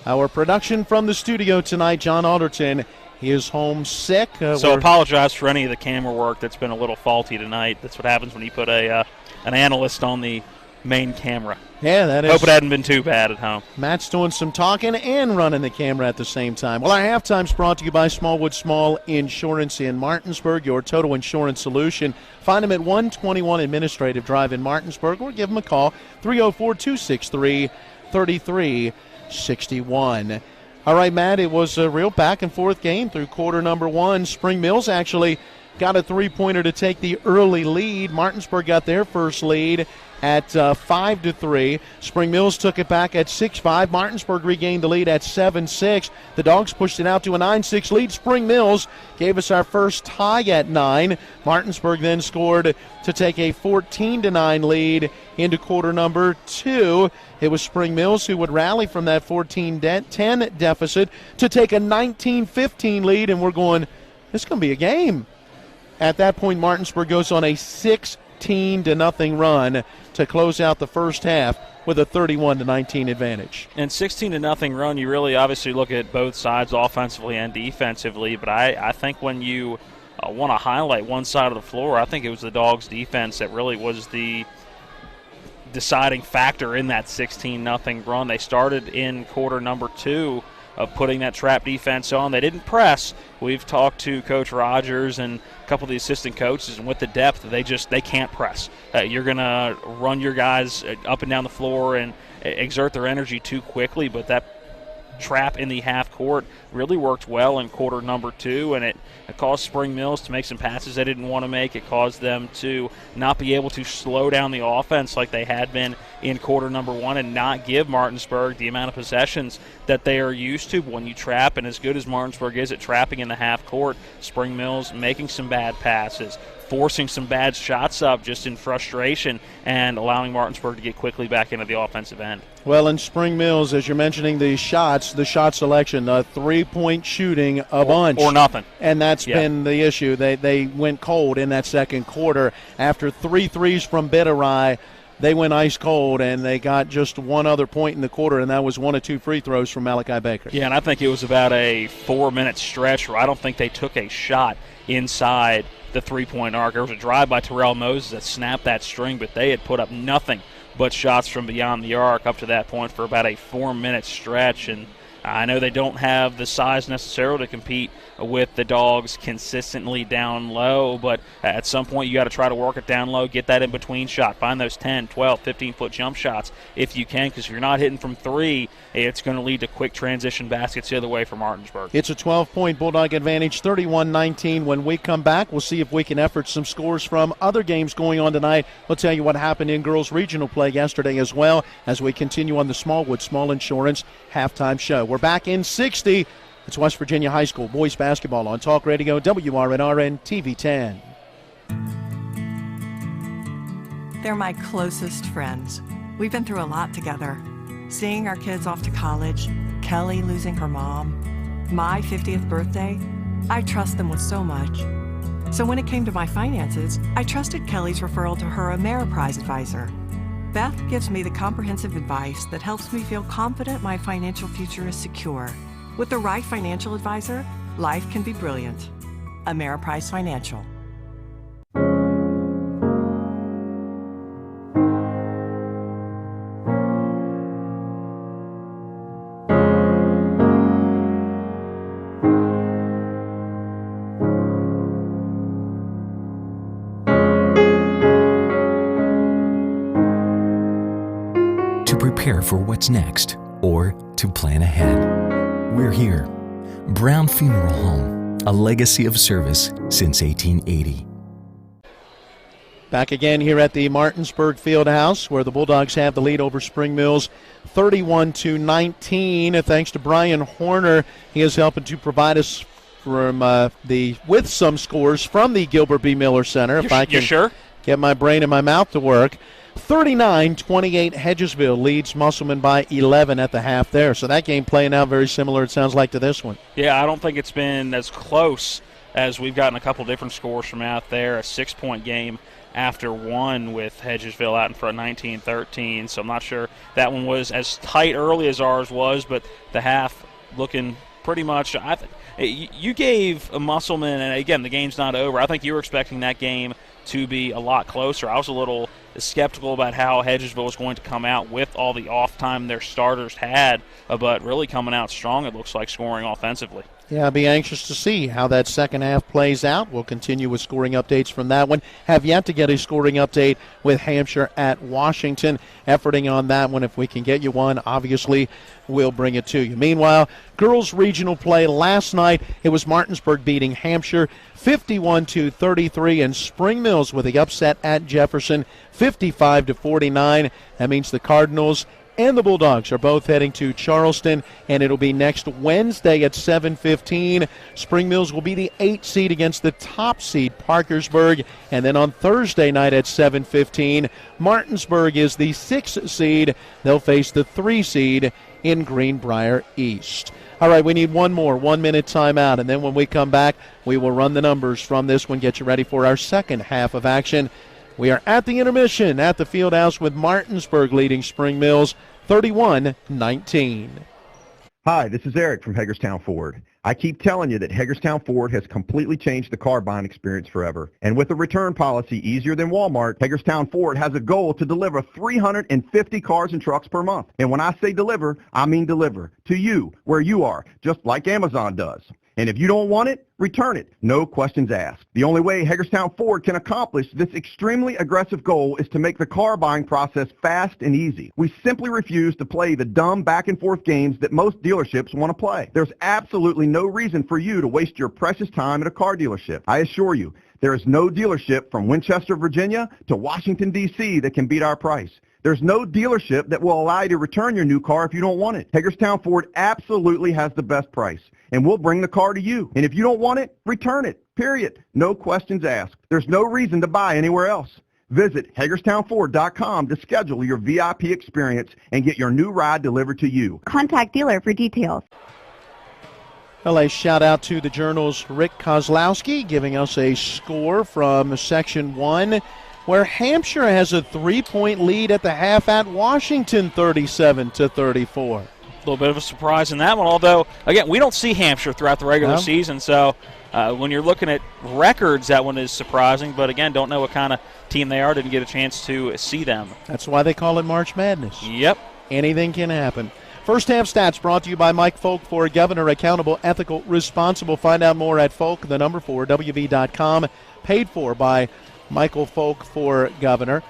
our production from the studio tonight. John Alderton, he is home sick. So apologize for any of the camera work that's been a little faulty tonight. That's what happens when you put an analyst on the main camera. Yeah, that is. Hope it hadn't been too bad at home. Matt's doing some talking and running the camera at the same time. Well, our halftime's brought to you by Smallwood Small Insurance in Martinsburg, your total insurance solution. Find them at 121 Administrative Drive in Martinsburg, or give them a call, 304-263-3361. All right, Matt, it was a real back-and-forth game through quarter number one. Spring Mills actually got a three-pointer to take the early lead. Martinsburg got their first lead at 5-3. Spring Mills took it back at 6-5. Martinsburg regained the lead at 7-6. The Dogs pushed it out to a 9-6 lead. Spring Mills gave us our first tie at 9. Martinsburg then scored to take a 14-9 lead into quarter number two. It was Spring Mills who would rally from that 14-10 deficit to take a 19-15 lead, and we're going, this is going to be a game. At that point, Martinsburg goes on a 16-0 run to close out the first half with a 31-19 advantage. And 16-0 run, you really obviously look at both sides offensively and defensively, but I think when you want to highlight one side of the floor, I think it was the Dogs' defense that really was the deciding factor in that 16-0 run. They started in quarter number two of putting that trap defense on. They didn't press. We've talked to Coach Rogers and a couple of the assistant coaches, and with the depth, they can't press. You're going to run your guys up and down the floor and exert their energy too quickly, but that trap in the half court really worked well in quarter number two, and it caused Spring Mills to make some passes they didn't want to make. It caused them to not be able to slow down the offense like they had been in quarter number one and not give Martinsburg the amount of possessions that they are used to when you trap. And as good as Martinsburg is at trapping in the half court, Spring Mills making some bad passes, forcing some bad shots up just in frustration, and allowing Martinsburg to get quickly back into the offensive end. Well, in Spring Mills, as you're mentioning the shot selection, three-point shooting a bunch. Or nothing. And that's been the issue. They went cold in that second quarter. After 3 threes from Bitterai, they went ice cold, and they got just one other point in the quarter, and that was 1 of 2 free throws from Malachi Baker. Yeah, and I think it was about a 4-minute stretch where I don't think they took a shot inside the three-point arc. There was a drive by Terrell Moses that snapped that string, but they had put up nothing but shots from beyond the arc up to that point for about a 4-minute stretch. And I know they don't have the size necessarily to compete with the Dogs consistently down low, but at some point you got to try to work it down low, get that in between shot, find those 10, 12, 15-foot jump shots if you can, because if you're not hitting from three, it's going to lead to quick transition baskets the other way for Martinsburg. It's a 12-point Bulldog advantage, 31-19. When we come back, we'll see if we can effort some scores from other games going on tonight. We'll tell you what happened in girls regional play yesterday as well as we continue on the Smallwood Small Insurance halftime show. We're back in 60. It's West Virginia High School boys basketball on Talk Radio WRNRN TV 10. They're my closest friends. We've been through a lot together. Seeing our kids off to college, Kelly losing her mom, my 50th birthday, I trust them with so much. So when it came to my finances, I trusted Kelly's referral to her Ameriprise advisor. Beth gives me the comprehensive advice that helps me feel confident my financial future is secure. With the right financial advisor, life can be brilliant. Ameriprise Financial. To prepare for what's next or to plan ahead. We're here. Brown Funeral Home, a legacy of service since 1880. Back again here at the Martinsburg Fieldhouse, where the Bulldogs have the lead over Spring Mills, 31-19. Thanks to Brian Horner, he is helping to provide us from with some scores from the Gilbert B. Miller Center. If I can sure? Get my brain and my mouth to work. 39-28, Hedgesville leads Musselman by 11 at the half there. So that game playing out very similar, it sounds like, to this one. Yeah, I don't think it's been as close as we've gotten a couple different scores from out there. A 6-point game after one with Hedgesville out in front 19-13. So I'm not sure that one was as tight early as ours was, but the half looking pretty much. You gave a Musselman, and again, the game's not over. I think you were expecting that game to be a lot closer. I was a little skeptical about how Hedgesville was going to come out with all the off time their starters had, but really coming out strong, it looks like, scoring offensively. Yeah, I'll be anxious to see how that second half plays out. We'll continue with scoring updates from that one. Have yet to get a scoring update with Hampshire at Washington. Efforting on that one. If we can get you one, obviously we'll bring it to you. Meanwhile, girls regional play last night. It was Martinsburg beating Hampshire 51-33, and Spring Mills with the upset at Jefferson 55-49. That means the Cardinals and the Bulldogs are both heading to Charleston, and it'll be next Wednesday at 7:15. Spring Mills will be the 8th seed against the top seed, Parkersburg, and then on Thursday night at 7:15, Martinsburg is the 6th seed. They'll face the 3 seed in Greenbrier East. All right, we need one more 1-minute timeout, and then when we come back, we will run the numbers from this one, get you ready for our second half of action. We are at the intermission at the Fieldhouse with Martinsburg leading Spring Mills 31-19. Hi, this is Eric from Hagerstown Ford. I keep telling you that Hagerstown Ford has completely changed the car buying experience forever. And with a return policy easier than Walmart, Hagerstown Ford has a goal to deliver 350 cars and trucks per month. And when I say deliver, I mean deliver to you, where you are, just like Amazon does. And if you don't want it, return it. No questions asked. The only way Hagerstown Ford can accomplish this extremely aggressive goal is to make the car buying process fast and easy. We simply refuse to play the dumb back and forth games that most dealerships want to play. There's absolutely no reason for you to waste your precious time at a car dealership. I assure you, there is no dealership from Winchester, Virginia to Washington, D.C. that can beat our price. There's no dealership that will allow you to return your new car if you don't want it. Hagerstown Ford absolutely has the best price, and we'll bring the car to you. And if you don't want it, return it, period. No questions asked. There's no reason to buy anywhere else. Visit HagerstownFord.com to schedule your VIP experience and get your new ride delivered to you. Contact dealer for details. Well, a shout out to the Journal's Rick Kozlowski giving us a score from Section 1. where Hampshire has a 3-point lead at the half at Washington, 37-34. A little bit of a surprise in that one, although, again, we don't see Hampshire throughout the regular season, so when you're looking at records, that one is surprising, but again, don't know what kind of team they are, didn't get a chance to see them. That's why they call it March Madness. Yep. Anything can happen. First half stats brought to you by Mike Folk for Governor, accountable, ethical, responsible. Find out more at folk4wv.com. Paid for by Michael Folk for Governor.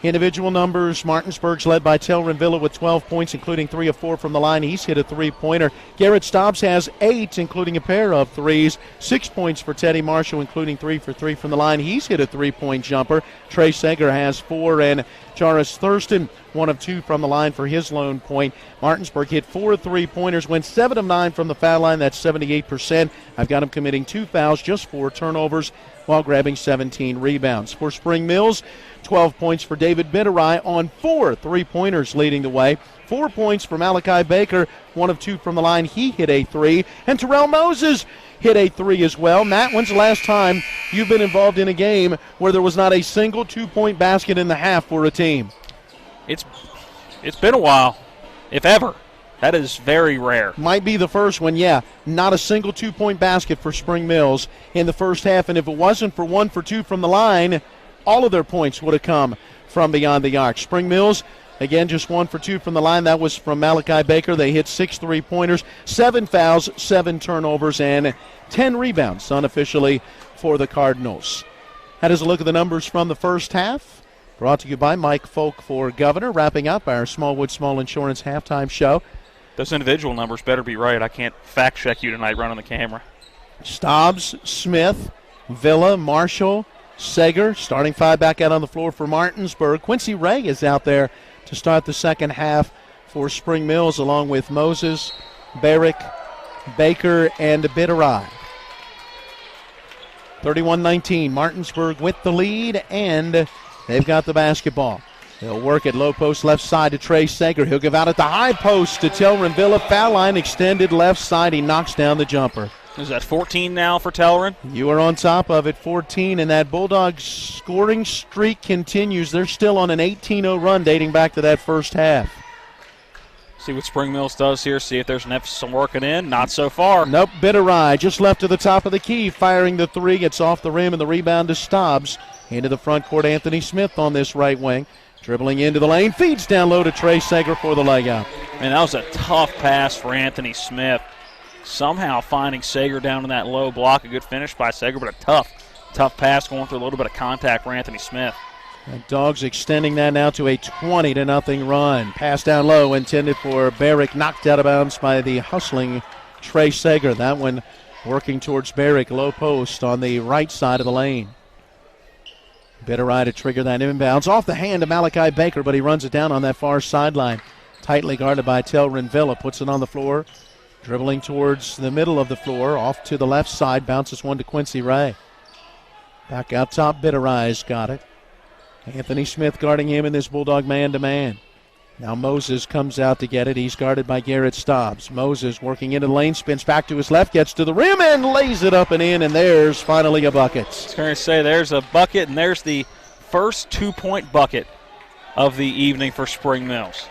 Individual numbers, Martinsburg's led by Telrin Villa with 12 points, including 3 of 4 from the line. He's hit a three-pointer. Garrett Stobbs has 8, including a pair of threes. 6 points for Teddy Marshall, including 3 for 3 from the line. He's hit a three-point jumper. Trey Sager has 4, and Jarvis Thurston, 1 of 2 from the line for his lone point. Martinsburg hit 4 three-pointers, went 7 of 9 from the foul line. That's 78%. I've got him committing 2 fouls, just 4 turnovers, while grabbing 17 rebounds. For Spring Mills, 12 points for David Bitterai on 4 three-pointers leading the way. 4 points for Malachi Baker, 1 of 2 from the line. He hit a 3. And Terrell Moses hit a 3 as well. Matt, when's the last time you've been involved in a game where there was not a single 2-point basket in the half for a team? It's been a while, if ever. That is very rare. Might be the first one, yeah. Not a single 2-point basket for Spring Mills in the first half. And if it wasn't for 1 for 2 from the line, all of their points would have come from beyond the arc. Spring Mills, again, just 1 for 2 from the line. That was from Malachi Baker. They hit 6 three-pointers, 7 fouls, 7 turnovers, and 10 rebounds unofficially for the Cardinals. That is a look at the numbers from the first half. Brought to you by Mike Folk for Governor. Wrapping up our Smallwood Small Insurance halftime show. Those individual numbers better be right. I can't fact-check you tonight running the camera. Stobbs, Smith, Villa, Marshall, Sager, starting 5 back out on the floor for Martinsburg. Quincy Ray is out there to start the second half for Spring Mills, along with Moses, Barrick, Baker, and Bitterai. 31-19, Martinsburg with the lead, and they've got the basketball. They'll work at low post left side to Trey Sager. He'll give out at the high post to Telrin Villa. Foul line extended left side. He knocks down the jumper. Is that 14 now for Telrin? You are on top of it, 14, and that Bulldogs scoring streak continues. They're still on an 18-0 run dating back to that first half. See what Spring Mills does here, see if there's an emphasis on working in. Not so far. Nope, Bitterai just left to the top of the key, firing the 3. It's off the rim, and the rebound to Stobbs. Into the front court, Anthony Smith on this right wing. Dribbling into the lane, feeds down low to Trey Sager for the leg out. Man, that was a tough pass for Anthony Smith. Somehow finding Sager down in that low block. A good finish by Sager, but a tough pass going through a little bit of contact for Anthony Smith. And Dogs extending that now to a 20-0 run. Pass down low intended for Barrick, knocked out of bounds by the hustling Trey Sager. That one working towards Barrick, low post on the right side of the lane. Bitterai to trigger that inbounds off the hand of Malachi Baker, but he runs it down on that far sideline. Tightly guarded by Telrin Villa, puts it on the floor. Dribbling towards the middle of the floor, off to the left side, bounces one to Quincy Ray. Back out top, Bitterai's got it. Anthony Smith guarding him in this Bulldog man-to-man. Now Moses comes out to get it. He's guarded by Garrett Stobbs. Moses working into the lane, spins back to his left, gets to the rim and lays it up and in, and there's finally a bucket. I was going to say there's a bucket, and there's the first 2-point bucket of the evening for Spring Mills.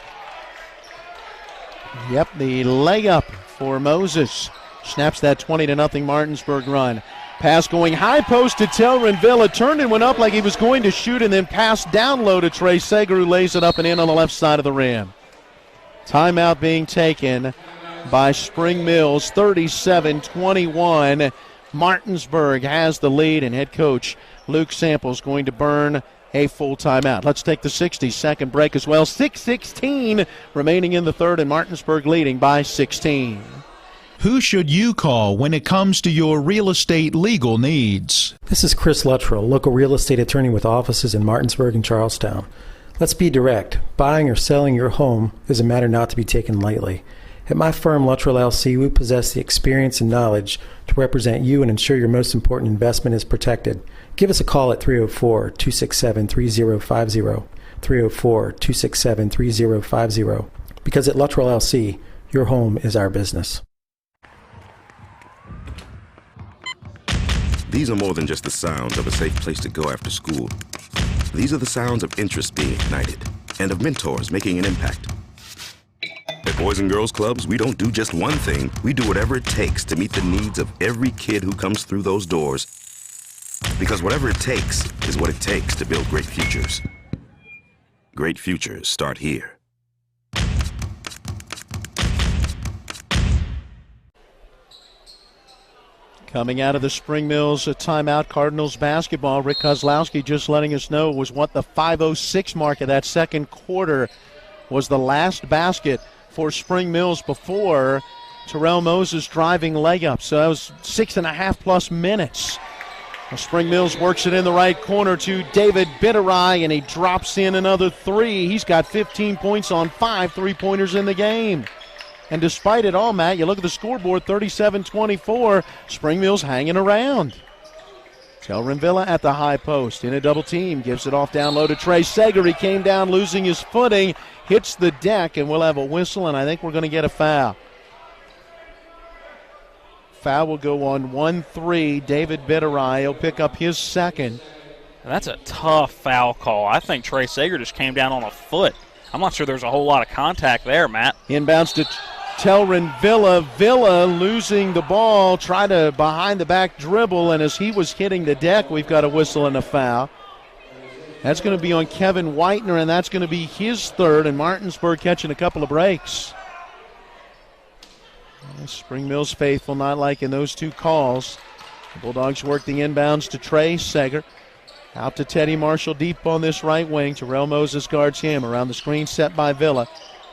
Yep, the layup for Moses. Snaps that 20-0 Martinsburg run. Pass going high post to Telrin Villa. Turned and went up like he was going to shoot, and then passed down low to Trey Sager, who lays it up and in on the left side of the rim. Timeout being taken by Spring Mills, 37-21. Martinsburg has the lead, and head coach Luke Samples going to burn a full timeout. Let's take the 60-second break as well. 6:16 remaining in the third, and Martinsburg leading by 16. Who should you call when it comes to your real estate legal needs? This is Chris Luttrell, local real estate attorney with offices in Martinsburg and Charlestown. Let's be direct. Buying or selling your home is a matter not to be taken lightly. At my firm, Luttrell LC, we possess the experience and knowledge to represent you and ensure your most important investment is protected. Give us a call at 304-267-3050, 304-267-3050, because at Luttrell LC, your home is our business. These are more than just the sounds of a safe place to go after school. These are the sounds of interest being ignited and of mentors making an impact. At Boys and Girls Clubs, we don't do just one thing. We do whatever it takes to meet the needs of every kid who comes through those doors. Because whatever it takes is what it takes to build great futures. Great futures start here. Coming out of the Spring Mills timeout, Cardinals basketball. Rick Kozlowski just letting us know was what the 5:06 mark of that second quarter was the last basket for Spring Mills before Terrell Moses driving layup. So that was 6.5+ minutes. Well, Spring Mills works it in the right corner to David Bitterai, and he drops in another three. He's got 15 points on 5 3-pointers in the game. And despite it all, Matt, you look at the scoreboard, 37-24, Spring Mills hanging around. Telrin Villa at the high post in a double team, gives it off down low to Trey Sager. He came down losing his footing, hits the deck, and we'll have a whistle, and I think we're going to get a foul. Foul will go on 1-3. David Bitterai will pick up his second. That's a tough foul call. I think Trey Sager just came down on a foot. I'm not sure there's a whole lot of contact there, Matt. Inbounds to Telrin Villa. Villa losing the ball, try to behind-the-back dribble, and as he was hitting the deck, we've got a whistle and a foul. That's going to be on Kevin Whitener, and that's going to be his third, and Martinsburg catching a couple of breaks. Spring Mills faithful not liking those two calls. The Bulldogs work the inbounds to Trey Sager. Out to Teddy Marshall deep on this right wing. Terrell Moses guards him around the screen set by Villa.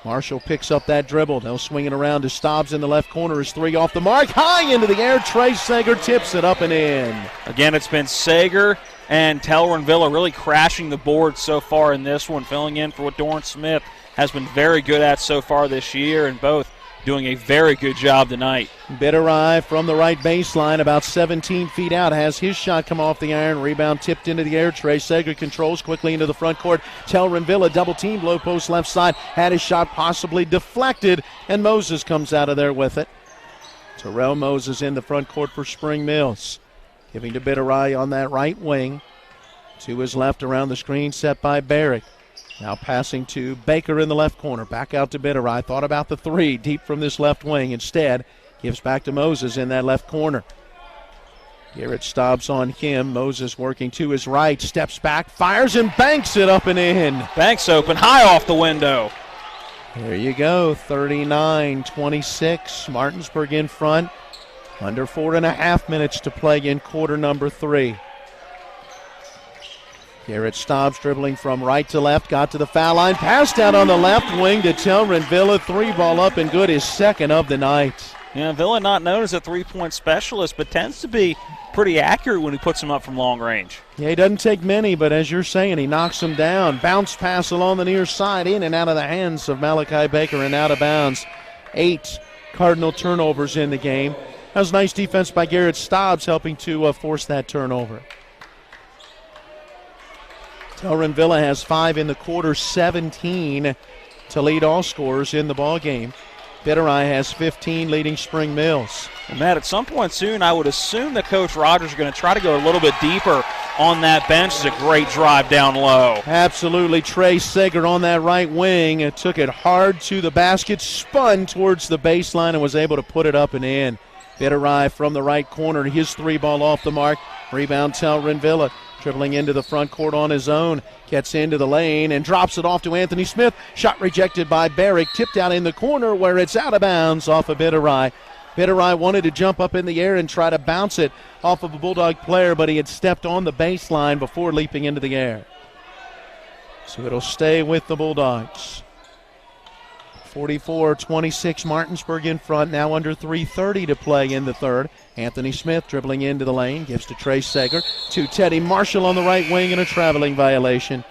Marshall picks up that dribble. They'll swing it around to Stobbs in the left corner. His three off the mark. High into the air. Trey Sager tips it up and in. Again, it's been Sager and Telrin Villa really crashing the board so far in this one, filling in for what Doran Smith has been very good at so far this year, and both doing a very good job tonight. Bitterai from the right baseline, about 17 feet out, has his shot come off the iron. Rebound tipped into the air. Trey Sager controls quickly into the front court. Telrin Villa double team, low post left side. Had his shot possibly deflected, and Moses comes out of there with it. Terrell Moses in the front court for Spring Mills. Giving to Bitterai on that right wing. To his left around the screen set by Barrick. Now passing to Baker in the left corner. Back out to Bitterai. Thought about the three deep from this left wing. Instead, gives back to Moses in that left corner. Garrett Stobbs on him. Moses working to his right. Steps back, fires, and banks it up and in. Banks open, high off the window. There you go, 39-26. Martinsburg in front. Under 4.5 minutes to play in quarter number 3. Garrett Stobbs dribbling from right to left, got to the foul line, passed out on the left wing to Telrin Villa. 3-ball up and good, his second of the night. Yeah, Villa not known as a three-point specialist, but tends to be pretty accurate when he puts them up from long range. Yeah, he doesn't take many, but as you're saying, he knocks them down. Bounce pass along the near side, in and out of the hands of Malachi Baker and out of bounds. 8 Cardinal turnovers in the game. That was nice defense by Garrett Stobbs, helping to force that turnover. Telrin Villa has 5 in the quarter, 17 to lead all scorers in the ball game. Bitterai has 15, leading Spring Mills. And Matt, at some point soon, I would assume that Coach Rogers is going to try to go a little bit deeper on that bench. It's a great drive down low. Absolutely. Trey Sager on that right wing took it hard to the basket, spun towards the baseline, and was able to put it up and in. Bitterai from the right corner, his 3-ball off the mark. Rebound Telrin Villa. Dribbling into the front court on his own. Gets into the lane and drops it off to Anthony Smith. Shot rejected by Barrick. Tipped out in the corner where it's out of bounds off of Bitterai. Bitterai wanted to jump up in the air and try to bounce it off of a Bulldog player, but he had stepped on the baseline before leaping into the air. So it'll stay with the Bulldogs. 44-26, Martinsburg in front, now under 3:30 to play in the third. Anthony Smith dribbling into the lane, gives to Trey Sager, to Teddy Marshall on the right wing, and a traveling violation.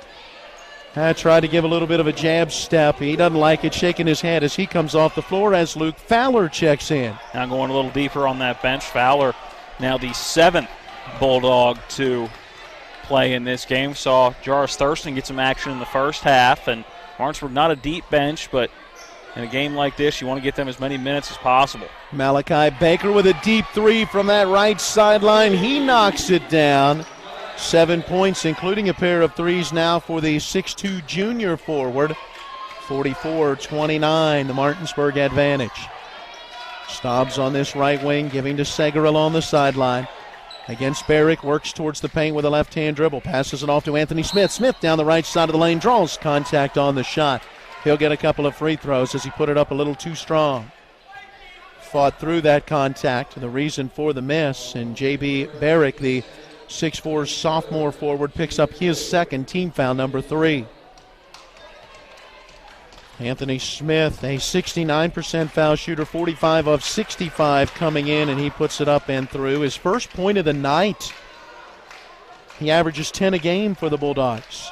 Tried to give a little bit of a jab step. He doesn't like it, shaking his head as he comes off the floor as Luke Fowler checks in. Now going a little deeper on that bench. Fowler, now the 7th Bulldog to play in this game. Saw Jarvis Thurston get some action in the first half, and Martinsburg not a deep bench, but in a game like this, you want to get them as many minutes as possible. Malachi Baker with a deep 3 from that right sideline. He knocks it down. 7 points, including a pair of threes now for the 6'2 junior forward. 44-29, the Martinsburg advantage. Stobbs on this right wing, giving to Seger along the sideline. Against Barrick, works towards the paint with a left-hand dribble. Passes it off to Anthony Smith. Smith down the right side of the lane, draws contact on the shot. He'll get a couple of free throws as he put it up a little too strong. Fought through that contact, the reason for the miss, and J.B. Barrick, the 6'4 sophomore forward, picks up his second, team foul number 3. Anthony Smith, a 69% foul shooter, 45 of 65 coming in, and he puts it up and through. His first point of the night. He averages 10 a game for the Bulldogs.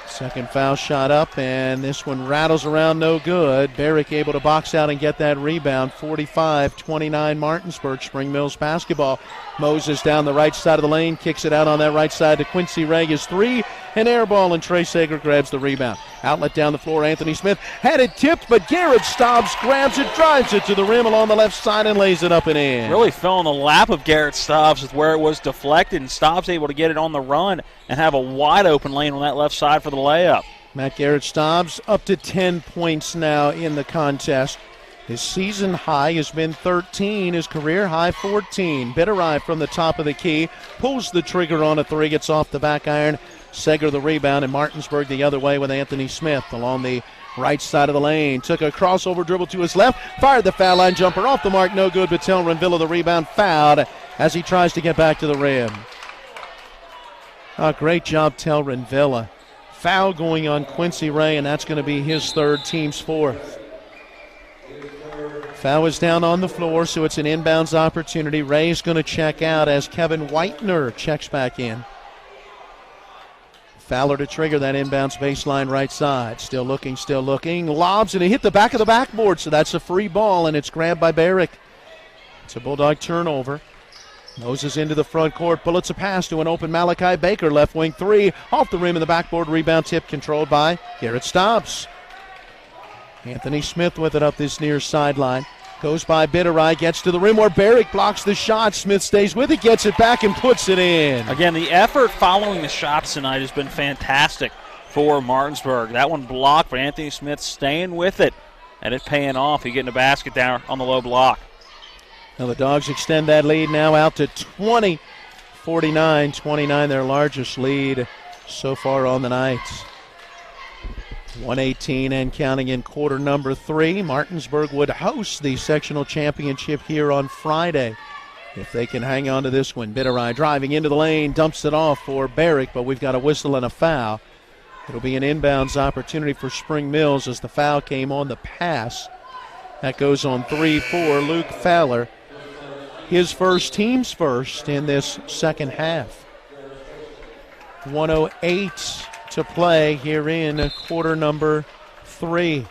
Second foul shot up, and this one rattles around, no good. Barrick able to box out and get that rebound. 45-29 Martinsburg, Spring Mills basketball. Moses down the right side of the lane, kicks it out on that right side to Quincy Ray. His three, an air ball, and Trey Sager grabs the rebound. Outlet down the floor, Anthony Smith had it tipped, but Garrett Stobbs grabs it, drives it to the rim along the left side, and lays it up and in. Really fell in the lap of Garrett Stobbs with where it was deflected, and Stobbs able to get it on the run and have a wide open lane on that left side for the layup. Matt Garrett Stobbs up to 10 points now in the contest. His season high has been 13, his career high 14. Bitterai from the top of the key, pulls the trigger on a three, gets off the back iron. Seger the rebound, and Martinsburg the other way with Anthony Smith along the right side of the lane. Took a crossover dribble to his left, fired the foul line jumper off the mark, no good, but Tel Renvilla the rebound, fouled as he tries to get back to the rim. Great job, Tel Renvilla. Foul going on Quincy Ray, and that's going to be his third, team's fourth. Foul is down on the floor, so it's an inbounds opportunity. Ray's going to check out as Kevin Whitener checks back in. Fowler to trigger that inbounds baseline right side. Still looking. Lobs, and it hit the back of the backboard, so that's a free ball, and it's grabbed by Barrick. It's a Bulldog turnover. Moses into the front court. Bullets a pass to an open Malachi Baker. Left wing three. Off the rim of the backboard. Rebound tip controlled by Garrett Stobbs. Anthony Smith with it up this near sideline. Goes by Bitterai, gets to the rim where Barrick blocks the shot. Smith stays with it, gets it back, and puts it in. Again, the effort following the shots tonight has been fantastic for Martinsburg. That one blocked, but Anthony Smith staying with it, and it paying off. He getting a basket down on the low block. Now the Dogs extend that lead now out to 20. 49-29, their largest lead so far on the night. 118 and counting in quarter number 3. Martinsburg would host the sectional championship here on Friday if they can hang on to this one. Bitterai driving into the lane, dumps it off for Barrick, but we've got a whistle and a foul. It'll be an inbounds opportunity for Spring Mills as the foul came on the pass. That goes on 3 for Luke Fowler. His first, team's first in this second half. 1:08 to play here in quarter number 3.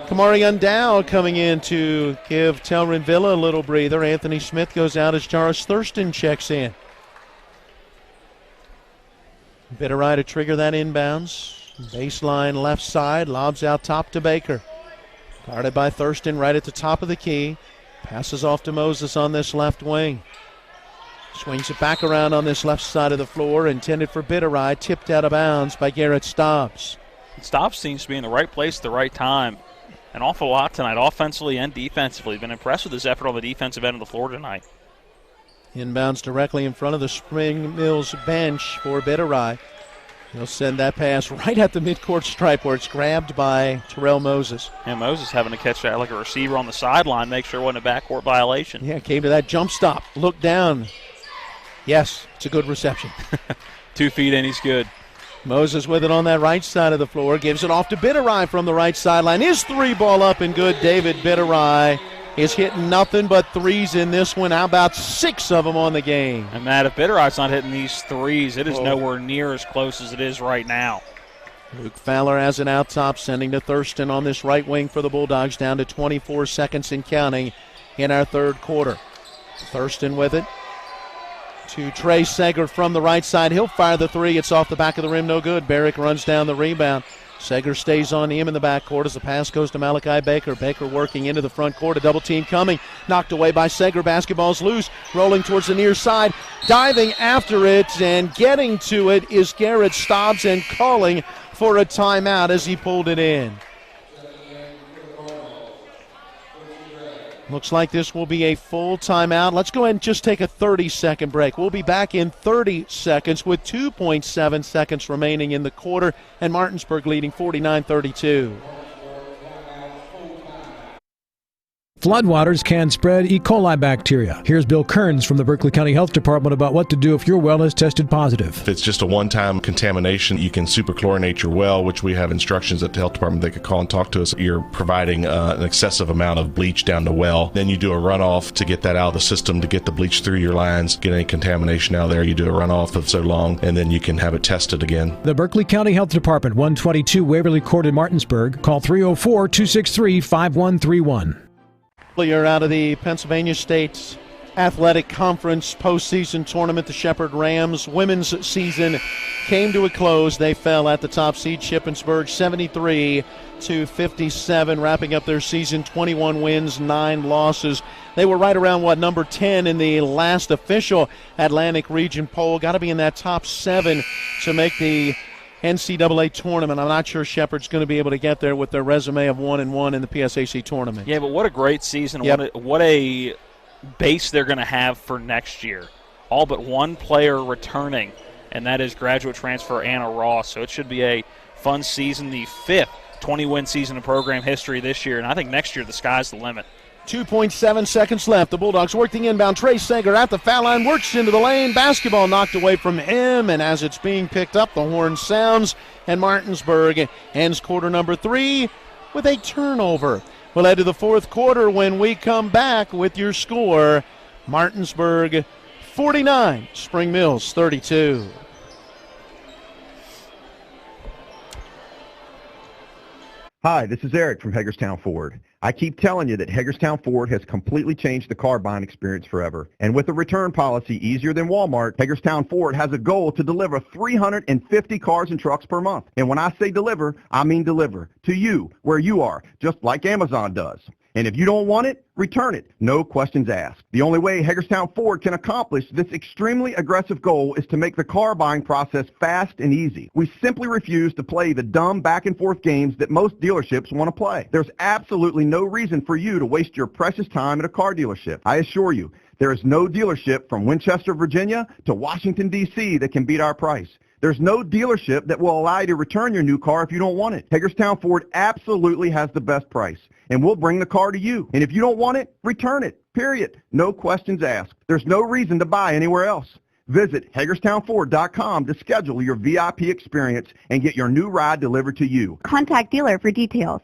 Kamari Undow coming in to give Tel Renvilla a little breather. Anthony Smith goes out as Jarvis Thurston checks in. Bitterai to trigger that inbounds. Baseline left side, lobs out top to Baker. Guarded by Thurston right at the top of the key. Passes off to Moses on this left wing. Swings it back around on this left side of the floor, intended for Bitterai, tipped out of bounds by Garrett Stobbs. Stobbs seems to be in the right place at the right time. An awful lot tonight, offensively and defensively. Been impressed with his effort on the defensive end of the floor tonight. Inbounds directly in front of the Spring Mills bench for Bitterai. He'll send that pass right at the midcourt stripe where it's grabbed by Terrell Moses. And Moses having to catch that like a receiver on the sideline, make sure it wasn't a backcourt violation. Yeah, came to that jump stop, looked down. Yes, it's a good reception. 2 feet and he's good. Moses with it on that right side of the floor. Gives it off to Bitterai from the right sideline. His three ball up and good. David Bitterai is hitting nothing but threes in this one. How about 6 of them on the game? And Matt, if Bitterai's not hitting these threes, it is nowhere near as close as it is right now. Luke Fowler has it out top, sending to Thurston on this right wing for the Bulldogs, down to 24 seconds and counting in our third quarter. Thurston with it to Trey Sager from the right side. He'll fire the three. It's off the back of the rim, no good. Barrick runs down the rebound. Sager stays on him in the backcourt as the pass goes to Malachi Baker. Baker working into the front court. A double team coming. Knocked away by Sager. Basketball's loose. Rolling towards the near side. Diving after it and getting to it is Garrett Stobbs and calling for a timeout as he pulled it in. Looks like this will be a full timeout. Let's go ahead and just take a 30-second break. We'll be back in 30 seconds with 2.7 seconds remaining in the quarter, and Martinsburg leading 49-32. Floodwaters can spread E. coli bacteria. Here's Bill Kearns from the Berkeley County Health Department about what to do if your well is tested positive. If it's just a one-time contamination, you can superchlorinate your well, which we have instructions at the health department. They could call and talk to us. You're providing an excessive amount of bleach down the well. Then you do a runoff to get that out of the system, to get the bleach through your lines, get any contamination out of there. You do a runoff of so long, and then you can have it tested again. The Berkeley County Health Department, 122 Waverly Court in Martinsburg. Call 304-263-5131. Earlier out of the Pennsylvania State Athletic Conference postseason tournament, the Shepherd Rams women's season came to a close. They fell at the top seed Shippensburg 73-57, wrapping up their season 21 wins, 9 losses. They were right around number 10 in the last official Atlantic Region poll. Got to be in that top 7 to make the NCAA tournament. I'm not sure Shepherd's going to be able to get there with their resume of 1-1 in the PSAC tournament. Yeah, but what a great season. Yep. What a base they're going to have for next year. All but one player returning, and that is graduate transfer Anna Ross. So it should be a fun season, the 5th 20-win season in program history this year, and I think next year the sky's the limit. 2.7 seconds left. The Bulldogs work the inbound. Trey Sager at the foul line, works into the lane. Basketball knocked away from him, and as it's being picked up, the horn sounds, and Martinsburg ends quarter number 3 with a turnover. We'll head to the fourth quarter when we come back with your score. Martinsburg 49, Spring Mills 32. Hi, this is Eric from Hagerstown Ford. I keep telling you that Hagerstown Ford has completely changed the car buying experience forever. And with a return policy easier than Walmart, Hagerstown Ford has a goal to deliver 350 cars and trucks per month. And when I say deliver, I mean deliver to you, where you are, just like Amazon does. And if you don't want it, return it. No questions asked. The only way Hagerstown Ford can accomplish this extremely aggressive goal is to make the car buying process fast and easy. We simply refuse to play the dumb back and forth games that most dealerships want to play. There's absolutely no reason for you to waste your precious time at a car dealership. I assure you, there is no dealership from Winchester, Virginia to Washington, D.C. that can beat our price. There's no dealership that will allow you to return your new car if you don't want it. Hagerstown Ford absolutely has the best price, and we'll bring the car to you. And if you don't want it, return it, period. No questions asked. There's no reason to buy anywhere else. Visit HagerstownFord.com to schedule your VIP experience and get your new ride delivered to you. Contact dealer for details.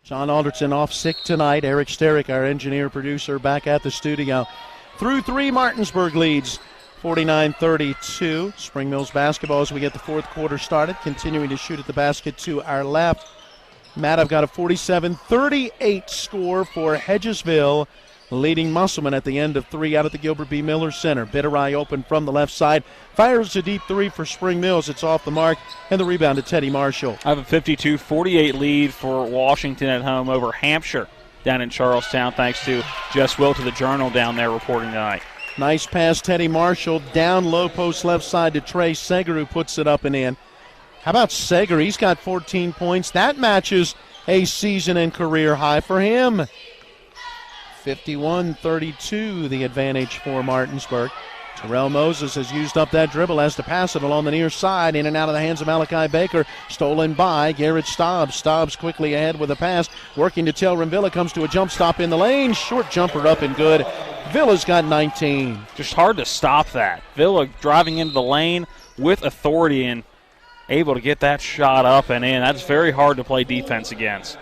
John Alderton off sick tonight. Eric Sterick, our engineer producer, back at the studio. Through 3, Martinsburg leads 49-32. Spring Mills basketball as we get the fourth quarter started, continuing to shoot at the basket to our left. Matt, I've got a 47-38 score for Hedgesville, leading Musselman at the end of 3 out at the Gilbert B. Miller Center. Bitterai open from the left side. Fires a deep 3 for Spring Mills. It's off the mark, and the rebound to Teddy Marshall. I have a 52-48 lead for Washington at home over Hampshire down in Charlestown, thanks to Jess Wilt of the Journal down there reporting tonight. Nice pass, Teddy Marshall, down low post left side to Trey Sager, who puts it up and in. How about Sager? He's got 14 points. That matches a season and career high for him. 51-32, the advantage for Martinsburg. Terrell Moses has used up that dribble, has to pass it along the near side, in and out of the hands of Malachi Baker, stolen by Garrett Stobbs. Stobbs quickly ahead with a pass, working to Telrin Villa, comes to a jump stop in the lane, short jumper up and good. Villa's got 19. Just hard to stop that. Villa driving into the lane with authority and able to get that shot up and in. That's very hard to play defense against.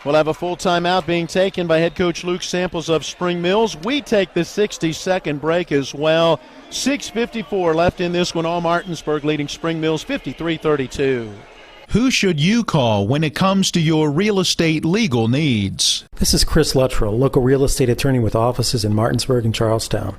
We'll have a full timeout being taken by head coach Luke Samples of Spring Mills. We take the 60-second break as well. 6:54 left in this one. All Martinsburg leading Spring Mills 53-32. Who should you call when it comes to your real estate legal needs? This is Chris Luttrell, local real estate attorney with offices in Martinsburg and Charlestown.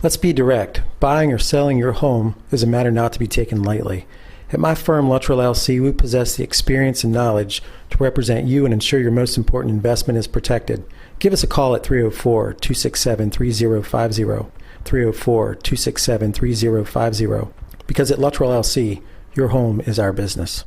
Let's be direct. Buying or selling your home is a matter not to be taken lightly. At my firm, Luttrell LLC, we possess the experience and knowledge to represent you and ensure your most important investment is protected. Give us a call at 304-267-3050, 304-267-3050, because at Luttrell LLC, your home is our business.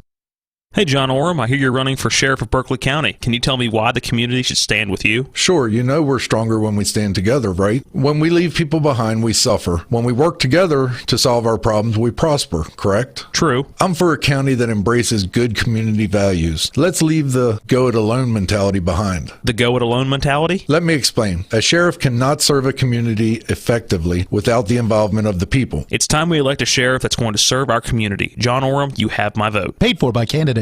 Hey, John Orem, I hear you're running for sheriff of Berkeley County. Can you tell me why the community should stand with you? Sure, you know we're stronger when we stand together, right? When we leave people behind, we suffer. When we work together to solve our problems, we prosper, correct? True. I'm for a county that embraces good community values. Let's leave the go-it-alone mentality behind. The go-it-alone mentality? Let me explain. A sheriff cannot serve a community effectively without the involvement of the people. It's time we elect a sheriff that's going to serve our community. John Orem, you have my vote. Paid for by candidate.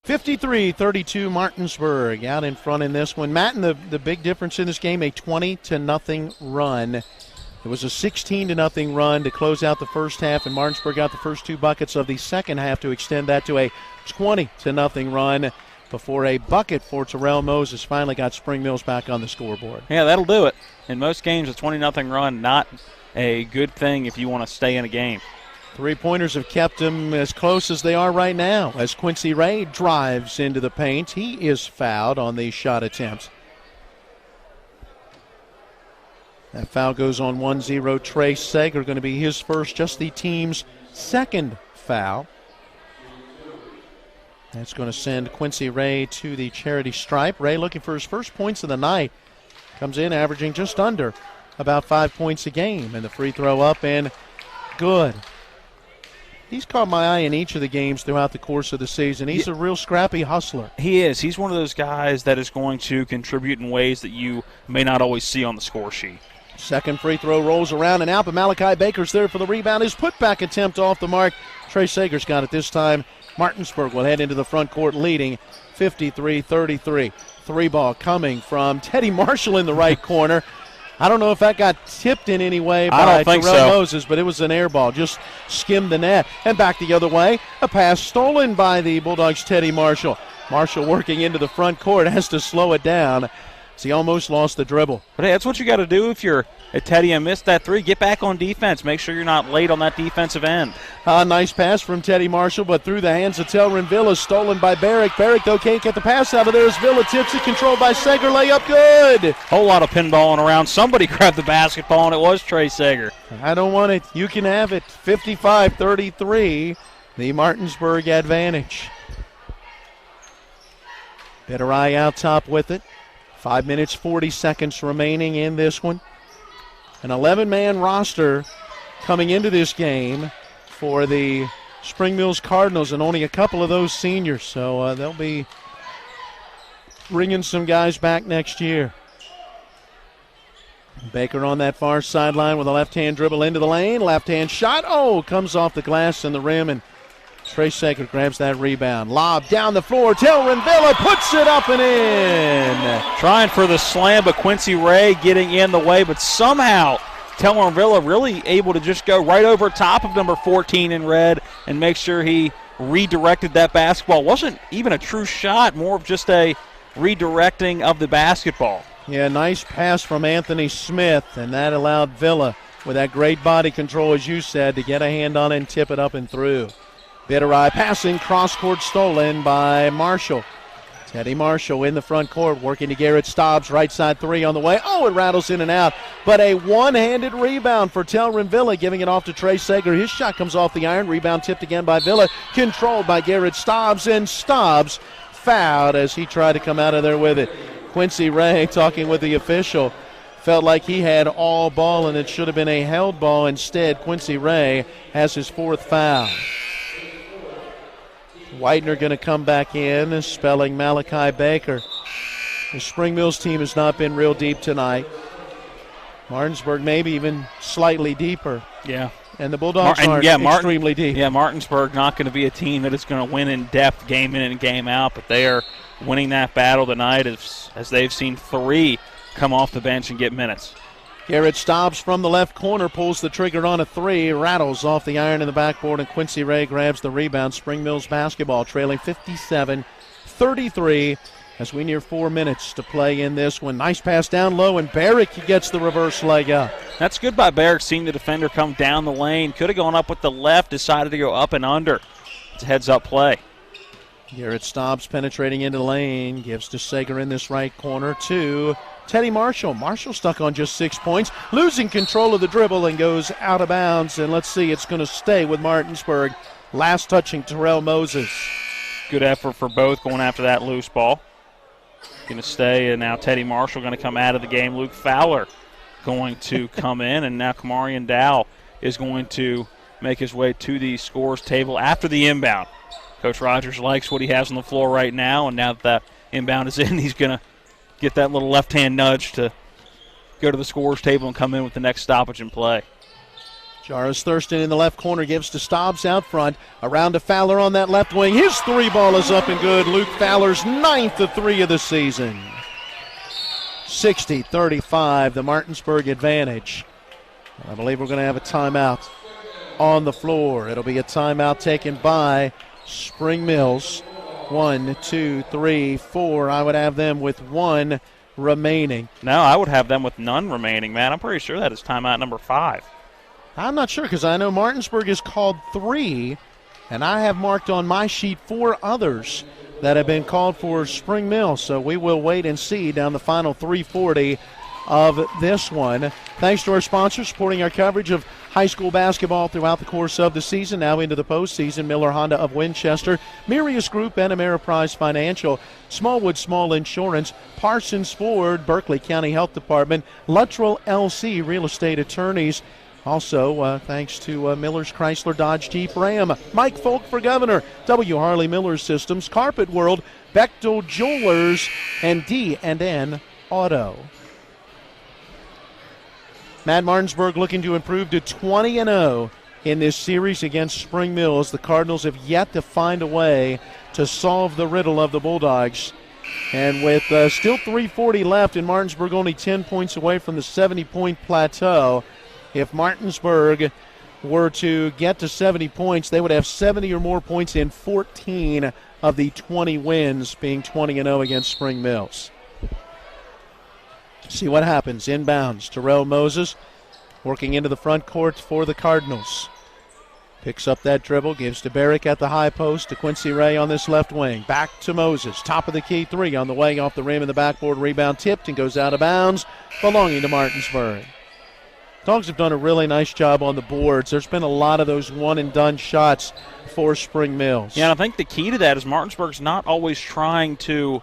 53-32 Martinsburg out in front in this one. Matt, and the big difference in this game, a 20-0 run. It was a 16-0 run to close out the first half, and Martinsburg got the first 2 buckets of the second half to extend that to a 20-0 run before a bucket for Terrell Moses finally got Spring Mills back on the scoreboard. Yeah, that'll do it. In most games, a 20-0 run, not a good thing if you want to stay in a game. 3-pointers have kept them as close as they are right now as Quincy Ray drives into the paint. He is fouled on these shot attempts. That foul goes on 1-0. Trey Sager going to be his first, just the team's second foul. That's going to send Quincy Ray to the charity stripe. Ray looking for his first points of the night. Comes in averaging just under about 5 points a game. And the free throw up and good. He's caught my eye in each of the games throughout the course of the season. He's a real scrappy hustler. He is. He's one of those guys that is going to contribute in ways that you may not always see on the score sheet. Second free throw rolls around and out, but Malachi Baker's there for the rebound. His putback attempt off the mark. Trey Sager's got it this time. Martinsburg will head into the front court leading 53-33. 3-ball coming from Teddy Marshall in the right corner. I don't know if that got tipped in any way by Terrell Moses, but it was an air ball. Just skimmed the net. And back the other way, a pass stolen by the Bulldogs' Teddy Marshall. Marshall working into the front court, has to slow it down as he almost lost the dribble. But hey, that's what you got to do if you're at Teddy and missed that 3. Get back on defense. Make sure you're not late on that defensive end. Nice pass from Teddy Marshall, but through the hands of Telrin Villa, stolen by Barrick. Barrick, though, can't get the pass out of there as Villa tips it, controlled by Sager. Layup good. Whole lot of pinballing around. Somebody grabbed the basketball, and it was Trey Sager. I don't want it. You can have it. 55-33, the Martinsburg advantage. Bitterai out top with it. 5 minutes, 40 seconds remaining in this one. An 11-man roster coming into this game for the Spring Mills Cardinals, and only a couple of those seniors. So they'll be bringing some guys back next year. Baker on that far sideline with a left-hand dribble into the lane. Left-hand shot. Oh, comes off the glass and the rim, and Trey Sager grabs that rebound. Lob down the floor. Telrin Villa puts it up and in. Trying for the slam, but Quincy Ray getting in the way, but somehow Telrin Villa really able to just go right over top of number 14 in red and make sure he redirected that basketball. Wasn't even a true shot, more of just a redirecting of the basketball. Yeah, nice pass from Anthony Smith, and that allowed Villa, with that great body control, as you said, to get a hand on it and tip it up and through. Bitterai passing, cross-court stolen by Marshall. Teddy Marshall in the front court, working to Garrett Stobbs, right side 3 on the way. Oh, it rattles in and out, but a one-handed rebound for Telrin Villa, giving it off to Trey Sager. His shot comes off the iron, rebound tipped again by Villa, controlled by Garrett Stobbs, and Stobbs fouled as he tried to come out of there with it. Quincy Ray, talking with the official, felt like he had all ball and it should have been a held ball. Instead, Quincy Ray has his 4th foul. Widener going to come back in, spelling Malachi Baker. The Spring Mills team has not been real deep tonight. Martinsburg maybe even slightly deeper. Yeah. And the Bulldogs aren't extremely deep. Yeah, Martinsburg not going to be a team that is going to win in depth game in and game out, but they are winning that battle tonight as they've seen 3 come off the bench and get minutes. Garrett Stobbs from the left corner pulls the trigger on a 3, rattles off the iron in the backboard, and Quincy Ray grabs the rebound. Spring Mills basketball trailing 57-33 as we near 4 minutes to play in this one. Nice pass down low, and Barrick gets the reverse leg up. That's good by Barrick, seeing the defender come down the lane. Could have gone up with the left, decided to go up and under. It's a heads-up play. Garrett Stobbs penetrating into the lane, gives to Sager in this right corner to Teddy Marshall. Marshall stuck on just 6 points, losing control of the dribble and goes out of bounds. And let's see, it's going to stay with Martinsburg. Last touching Terrell Moses. Good effort for both going after that loose ball. Going to stay, and now Teddy Marshall going to come out of the game. Luke Fowler going to come in, and now Kamarian Dow is going to make his way to the scores table after the inbound. Coach Rogers likes what he has on the floor right now, and now that the inbound is in, he's going to get that little left-hand nudge to go to the scores table and come in with the next stoppage and play. Jarvis Thurston in the left corner gives to Stobbs out front. Around to Fowler on that left wing. His three ball is up and good. Luke Fowler's 9th of 3 of the season. 60-35, the Martinsburg advantage. I believe we're going to have a timeout on the floor. It'll be a timeout taken by Spring Mills. 1, 2, 3, 4. I would have them with 1 remaining. No, I would have them with none remaining, man. I'm pretty sure that is timeout number 5. I'm not sure because I know Martinsburg has called 3, and I have marked on my sheet 4 others that have been called for Spring Mill. So we will wait and see down the final 3:40 of this one. Thanks to our sponsors supporting our coverage of high school basketball throughout the course of the season, now into the postseason. Miller Honda of Winchester, Mirius Group, and Ameriprise Financial, Smallwood Small Insurance, Parsons Ford, Berkeley County Health Department, Luttrell LC Real Estate Attorneys. Also, thanks to Miller's Chrysler Dodge Jeep Ram, Mike Folk for Governor, W. Harley Miller Systems, Carpet World, Bechtel Jewelers, and D&N Auto. Matt Martinsburg looking to improve to 20-0 in this series against Spring Mills. The Cardinals have yet to find a way to solve the riddle of the Bulldogs. And with still 3:40 left and Martinsburg only 10 points away from the 70-point plateau, if Martinsburg were to get to 70 points, they would have 70 or more points in 14 of the 20 wins, being 20-0 against Spring Mills. See what happens. Inbounds. Terrell Moses working into the front court for the Cardinals. Picks up that dribble, gives to Barrick at the high post, to Quincy Ray on this left wing. Back to Moses. Top of the key 3 on the way off the rim and the backboard. Rebound tipped and goes out of bounds, belonging to Martinsburg. Dogs have done a really nice job on the boards. There's been a lot of those one-and-done shots for Spring Mills. Yeah, and I think the key to that is Martinsburg's not always trying to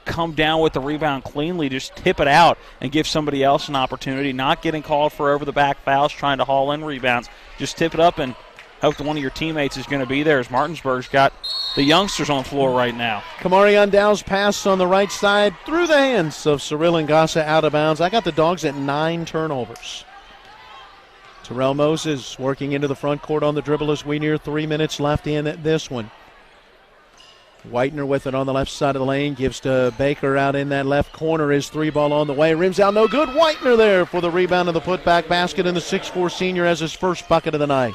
come down with the rebound cleanly, just tip it out and give somebody else an opportunity, not getting called for over-the-back fouls, trying to haul in rebounds. Just tip it up and hope that one of your teammates is going to be there, as Martinsburg's got the youngsters on the floor right now. Kamarian Dow's pass on the right side through the hands of Cyril Ngasa out of bounds. I got the Dogs at 9 turnovers. Terrell Moses working into the front court on the dribble as we near 3 minutes left in this one. Whitener with it on the left side of the lane, gives to Baker out in that left corner. His 3-ball on the way, rims out no good. Whitener there for the rebound of the putback basket, and the 6'4 senior has his first bucket of the night.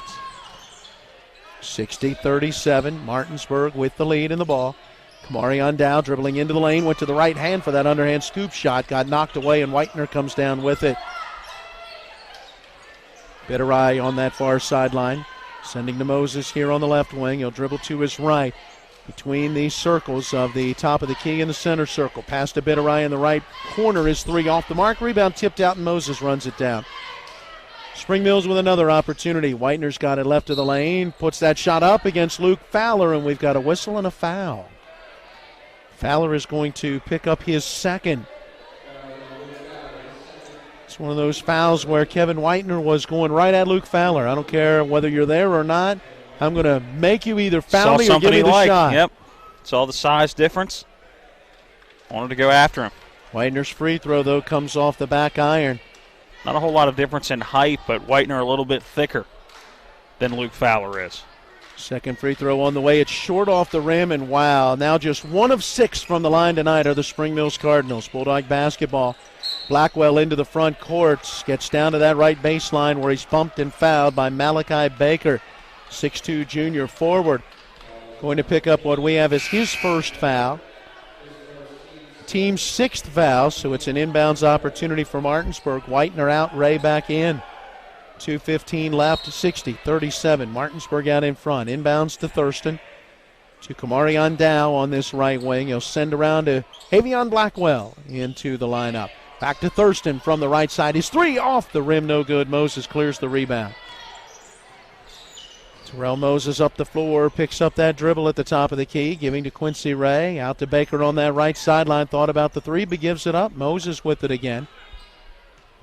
60-37, Martinsburg with the lead in the ball. Kamarian Dow dribbling into the lane, went to the right hand for that underhand scoop shot, got knocked away, and Whitener comes down with it. Bitterai on that far sideline, sending to Moses here on the left wing. He'll dribble to his right between the circles of the top of the key and the center circle. Pass to Bitterai in the right corner is 3 off the mark. Rebound tipped out and Moses runs it down. Spring Mills with another opportunity. Whitener's got it left of the lane, puts that shot up against Luke Fowler, and we've got a whistle and a foul. Fowler is going to pick up his second. It's one of those fouls where Kevin Whitener was going right at Luke Fowler. I don't care whether you're there or not. I'm going to make you either foul me or give me the shot. Yep. Saw the size difference. Wanted to go after him. Whitener's free throw, though, comes off the back iron. Not a whole lot of difference in height, but Whitener a little bit thicker than Luke Fowler is. Second free throw on the way. It's short off the rim, and wow, now just 1 of 6 from the line tonight are the Spring Mills Cardinals. Bulldog basketball. Blackwell into the front court, gets down to that right baseline where he's bumped and fouled by Malachi Baker, 6'2 junior forward. Going to pick up what we have as his first foul. team's 6th foul, so it's an inbounds opportunity for Martinsburg. Whitener out, Ray back in. 2:15 left, 60-37. Martinsburg out in front. Inbounds to Thurston. To Kamarion Dow on this right wing. He'll send around to Havion Blackwell into the lineup. Back to Thurston from the right side. His three off the rim, no good. Moses clears the rebound. Terrell Moses up the floor, picks up that dribble at the top of the key, giving to Quincy Ray. Out to Baker on that right sideline. Thought about the three, but gives it up. Moses with it again.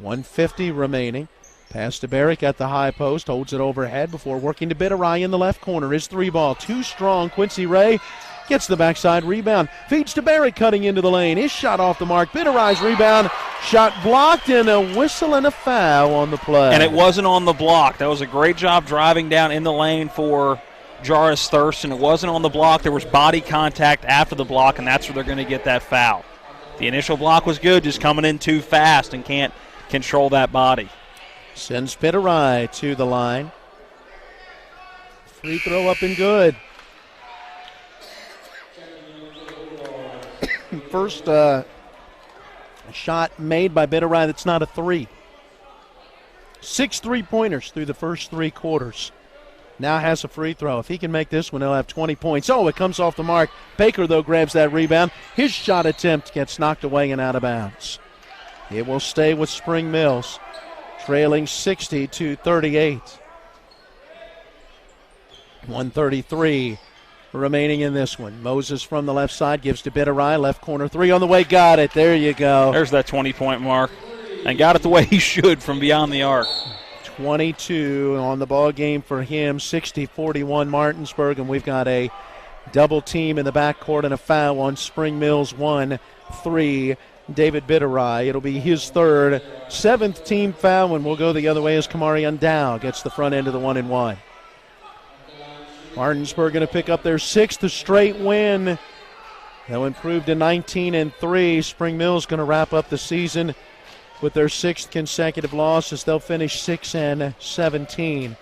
1:50 remaining. Pass to Barrick at the high post. Holds it overhead before working to Bitterai in the left corner. His three ball too strong. Quincy Ray gets the backside rebound. Feeds to Barrick cutting into the lane. His shot off the mark. Bitterai's rebound. Shot blocked and a whistle and a foul on the play. And it wasn't on the block. That was a great job driving down in the lane for Jarvis Thurston. It wasn't on the block. There was body contact after the block, and that's where they're going to get that foul. The initial block was good, just coming in too fast and can't control that body. Sends Bitterai to the line. Free throw up and good. First shot made by Bitterai that's not a three. 6 3-pointers through the first 3 quarters. Now has a free throw. If he can make this one, he'll have 20 points. Oh, it comes off the mark. Baker, though, grabs that rebound. His shot attempt gets knocked away and out of bounds. It will stay with Spring Mills, trailing 60-38. 1:33 remaining in this one. Moses from the left side gives to Bitterai. Left corner three on the way. Got it. There you go. There's that 20-point mark. And got it the way he should from beyond the arc. 22 on the ball game for him. 60-41 Martinsburg. And we've got a double team in the backcourt and a foul on Spring Mills. 1-3. David Bitterai. It'll be his third. 7th team foul, and we'll go the other way as Kamarion Dow gets the front end of the 1-1. Martinsburg going to pick up their 6th straight win. They'll improve to 19-3. Spring Mills going to wrap up the season with their 6th consecutive loss as they'll finish 6-17.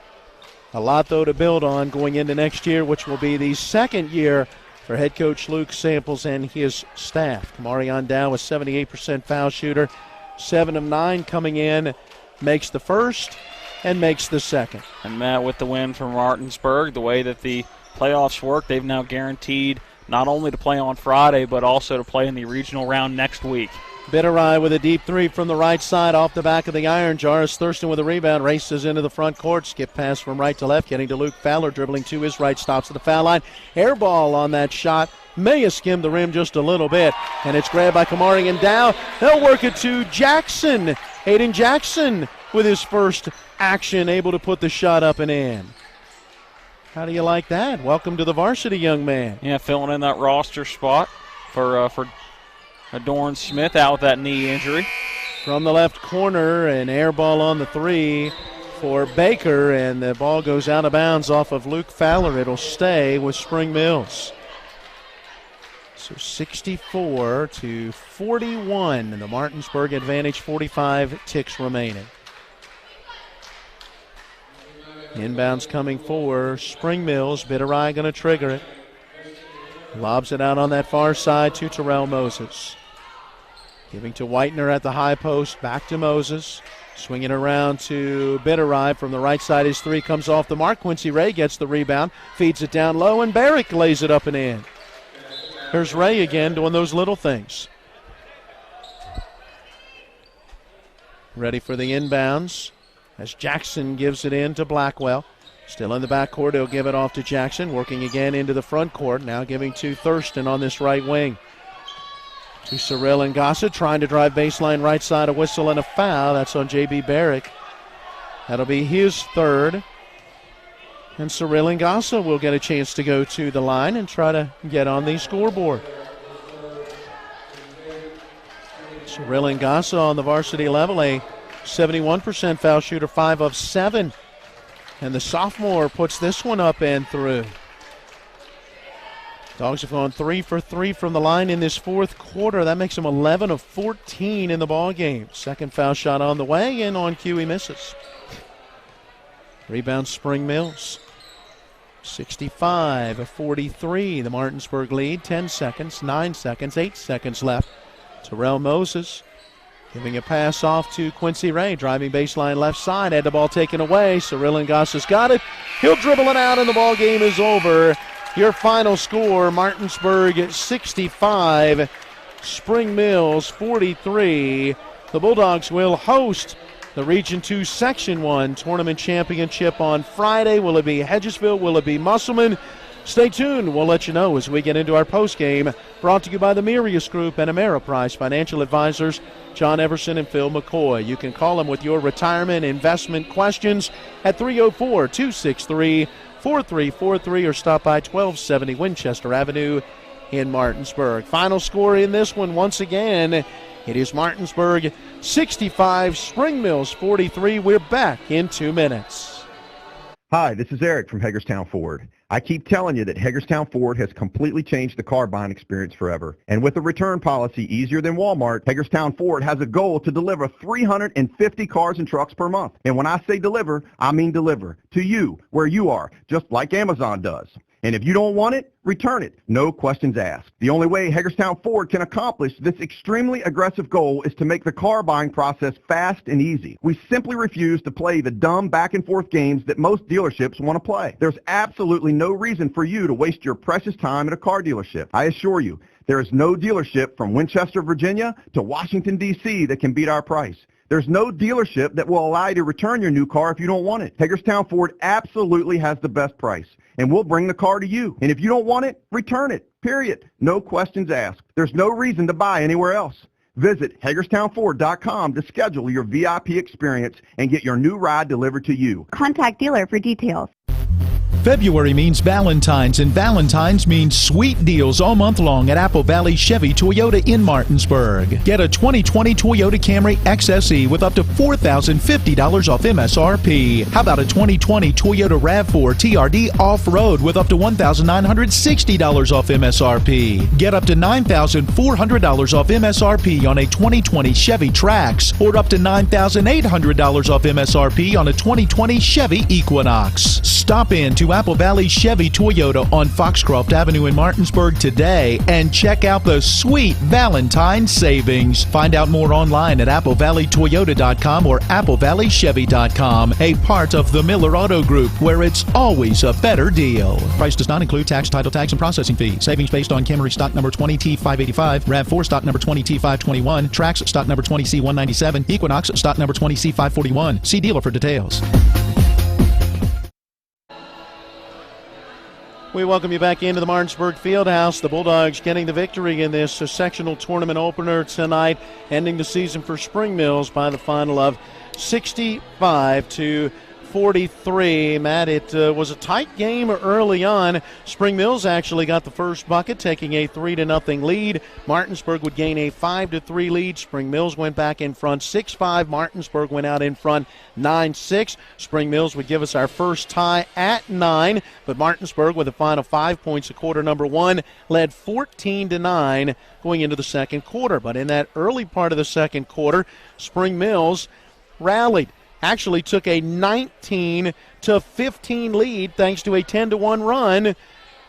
A lot, though, to build on going into next year, which will be the 2nd year for head coach Luke Samples and his staff. Kamarion Dow, a 78% foul shooter, 7 of 9 coming in, makes the first and makes the second. And Matt, with the win from Martinsburg, the way that the playoffs work, they've now guaranteed not only to play on Friday, but also to play in the regional round next week. Bitterai with a deep three from the right side off the back of the iron. Jarvis Thurston with a rebound, races into the front court. Skip pass from right to left, getting to Luke Fowler, dribbling to his right, stops at the foul line. Air ball on that shot. May have skimmed the rim just a little bit, and it's grabbed by Kamarion Dow. They'll work it to Jackson. Hayden Jackson with his first action, able to put the shot up and in. How do you like that? Welcome to the varsity, young man. Yeah, filling in that roster spot for Dorn Smith out with that knee injury. From the left corner, an air ball on the three for Baker, and the ball goes out of bounds off of Luke Fowler. It'll stay with Spring Mills. So 64-41, and the Martinsburg advantage, 45 ticks remaining. Inbounds coming for Spring Mills. Bitterai going to trigger it. Lobs it out on that far side to Terrell Moses. Giving to Whitener at the high post. Back to Moses. Swinging around to Bitterai from the right side. His three comes off the mark. Quincy Ray gets the rebound. Feeds it down low, and Barrick lays it up and in. Here's Ray again doing those little things. Ready for the inbounds as Jackson gives it in to Blackwell. Still in the backcourt, he'll give it off to Jackson. Working again into the front court. Now giving to Thurston on this right wing. To Cyril Ngasa, trying to drive baseline right side, a whistle and a foul. That's on J.B. Barrick. That'll be his third. And Cyril Ngasa will get a chance to go to the line and try to get on the scoreboard. Cyril Ngasa on the varsity level, a 71% foul shooter, 5 of 7. And the sophomore puts this one up and through. Dogs have gone 3 for 3 from the line in this fourth quarter. That makes them 11 of 14 in the ball game. Second foul shot on the way, and on cue he misses. Rebound Spring Mills. 65-43. The Martinsburg lead. 10 seconds, 9 seconds, 8 seconds left Terrell Moses giving a pass off to Quincy Ray, driving baseline left side, had the ball taken away. Cyril Ngoss has got it. He'll dribble it out, and the ball game is over. Your final score, Martinsburg 65, Spring Mills 43. The Bulldogs will host the Region 2 Section 1 Tournament Championship on Friday. Will it be Hedgesville? Will it be Musselman? Stay tuned. We'll let you know as we get into our postgame. Brought to you by the Mirius Group and Ameriprise Financial Advisors, John Everson and Phil McCoy. You can call them with your retirement investment questions at 304-263-4343 or stop by 1270 Winchester Avenue in Martinsburg. Final score in this one, once again, it is Martinsburg 65, Spring Mills 43. We're back in 2 minutes. Hi, this is Eric from Hagerstown Ford. I keep telling you that Hagerstown Ford has completely changed the car buying experience forever. And with a return policy easier than Walmart, Hagerstown Ford has a goal to deliver 350 cars and trucks per month. And when I say deliver, I mean deliver to you, where you are, just like Amazon does. And if you don't want it, return it. No questions asked. The only way Hagerstown Ford can accomplish this extremely aggressive goal is to make the car buying process fast and easy. We simply refuse to play the dumb back and forth games that most dealerships want to play. There's absolutely no reason for you to waste your precious time at a car dealership. I assure you, there is no dealership from Winchester, Virginia to Washington, D.C. that can beat our price. There's no dealership that will allow you to return your new car if you don't want it. Hagerstown Ford absolutely has the best price, and we'll bring the car to you. And if you don't want it, return it, period. No questions asked. There's no reason to buy anywhere else. Visit HagerstownFord.com to schedule your VIP experience and get your new ride delivered to you. Contact dealer for details. February means Valentine's, and Valentine's means sweet deals all month long at Apple Valley Chevy Toyota in Martinsburg. Get a 2020 Toyota Camry XSE with up to $4,050 off MSRP. How about a 2020 Toyota RAV4 TRD Off-Road with up to $1,960 off MSRP. Get up to $9,400 off MSRP on a 2020 Chevy Trax, or up to $9,800 off MSRP on a 2020 Chevy Equinox. Stop in to Apple Valley Chevy Toyota on Foxcroft Avenue in Martinsburg today and check out the sweet Valentine's savings. Find out more online at applevalleytoyota.com or applevalleychevy.com, a part of the Miller Auto Group, where it's always a better deal. Price does not include tax, title tax, and processing fee. Savings based on Camry stock number 20T585, RAV4 stock number 20T521, Trax stock number 20C197, Equinox stock number 20C541. See dealer for details. We welcome you back into the Martinsburg Fieldhouse. The Bulldogs getting the victory in this sectional tournament opener tonight, ending the season for Spring Mills by the final of 65-43. Matt, it was a tight game early on. Spring Mills actually got the first bucket, taking a 3-0 lead. Martinsburg would gain a 5-3 lead. Spring Mills went back in front 6-5. Martinsburg went out in front 9-6. Spring Mills would give us our first tie at 9, but Martinsburg, with the final 5 points of quarter number 1, led 14-9 going into the second quarter. But in that early part of the second quarter, Spring Mills rallied. Actually took a 19-15 lead thanks to a 10-1 run.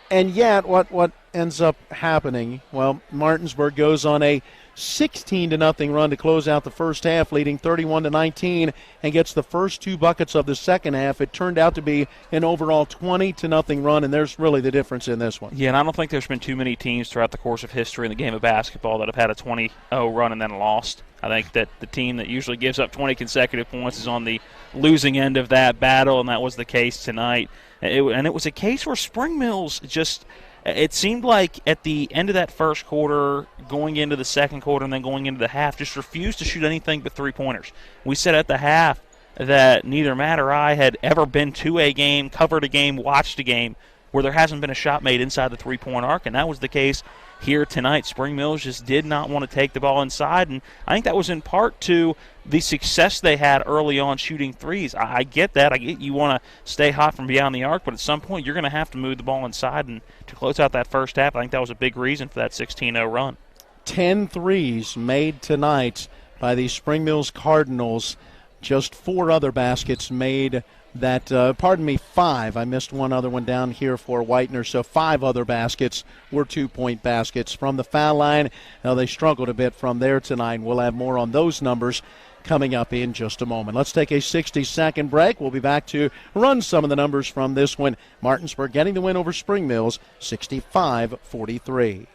And yet what ends up happening? Well, Martinsburg goes on a 16-0 run to close out the first half, leading 31-19, and gets the first 2 buckets of the second half. It turned out to be an overall 20-0 run, and there's really the difference in this one. Yeah, and I don't think there's been too many teams throughout the course of history in the game of basketball that have had a 20-0 run and then lost. I think that the team that usually gives up 20 consecutive points is on the losing end of that battle, and that was the case tonight. And it was a case where Spring Mills just – it seemed like at the end of that first quarter, going into the second quarter, and then going into the half, just refused to shoot anything but three-pointers. We said at the half that neither Matt or I had ever been to a game, covered a game, watched a game where there hasn't been a shot made inside the three-point arc, and that was the case here tonight. Spring Mills just did not want to take the ball inside, and I think that was in part to the success they had early on shooting threes. I get that. I get you want to stay hot from beyond the arc, but at some point you're going to have to move the ball inside, and to close out that first half, I think that was a big reason for that 16-0 run. 10 threes made tonight by the Spring Mills Cardinals. Just 4 other baskets made five. I missed one other one down here for Whitener, so 5 other baskets were 2-point baskets from the foul line. Now they struggled a bit from there tonight. We'll have more on those numbers coming up in just a moment. Let's take a 60-second break. We'll be back to run some of the numbers from this one. Martinsburg getting the win over Spring Mills, 65-43.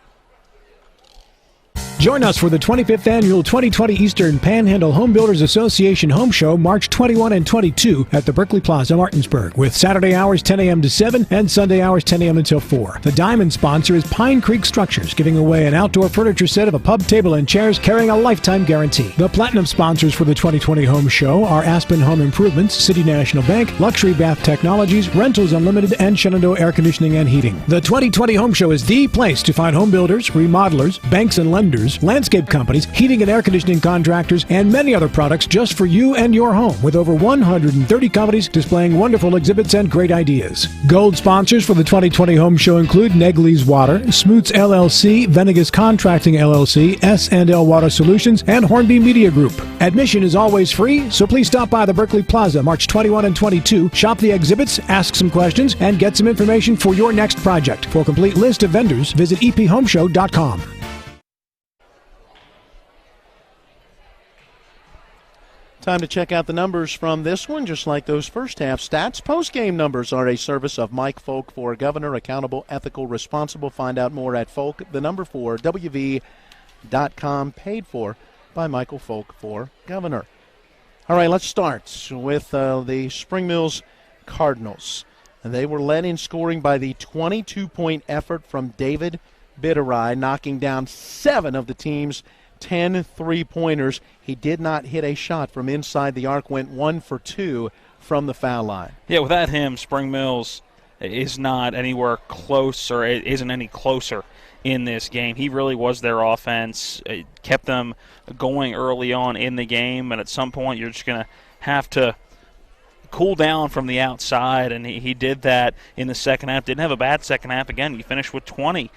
Join us for the 25th Annual 2020 Eastern Panhandle Home Builders Association Home Show, March 21 and 22 at the Berkeley Plaza, Martinsburg, with Saturday hours 10 a.m. to 7 and Sunday hours 10 a.m. until 4. The diamond sponsor is Pine Creek Structures, giving away an outdoor furniture set of a pub table and chairs carrying a lifetime guarantee. The platinum sponsors for the 2020 Home Show are Aspen Home Improvements, City National Bank, Luxury Bath Technologies, Rentals Unlimited, and Shenandoah Air Conditioning and Heating. The 2020 Home Show is the place to find home builders, remodelers, banks and lenders, landscape companies, heating and air conditioning contractors, and many other products just for you and your home, with over 130 companies displaying wonderful exhibits and great ideas. Gold sponsors for the 2020 Home Show include Negley's Water, Smoots LLC, Venegas Contracting LLC, S&L Water Solutions, and Hornby Media Group. Admission is always free, so please stop by the Berkeley Plaza March 21 and 22, shop the exhibits, ask some questions, and get some information for your next project. For a complete list of vendors, visit ephomeshow.com. Time to check out the numbers from this one. Just like those first half stats, post-game numbers are a service of Mike Folk for Governor, accountable, ethical, responsible. Find out more at Folk, the number 4, WV.com, paid for by Michael Folk for Governor. All right, let's start with the Spring Mills Cardinals. And they were led in scoring by the 22-point effort from David Bitterai, knocking down 7 of the team's 10 three-pointers. He did not hit a shot from inside the arc, went 1 for 2 from the foul line. Yeah, without him, Spring Mills is not anywhere close, or it isn't any closer in this game. He really was their offense. It kept them going early on in the game, and at some point you're just going to have to cool down from the outside, and he did that in the second half. Didn't have a bad second half. Again, you finished with 20,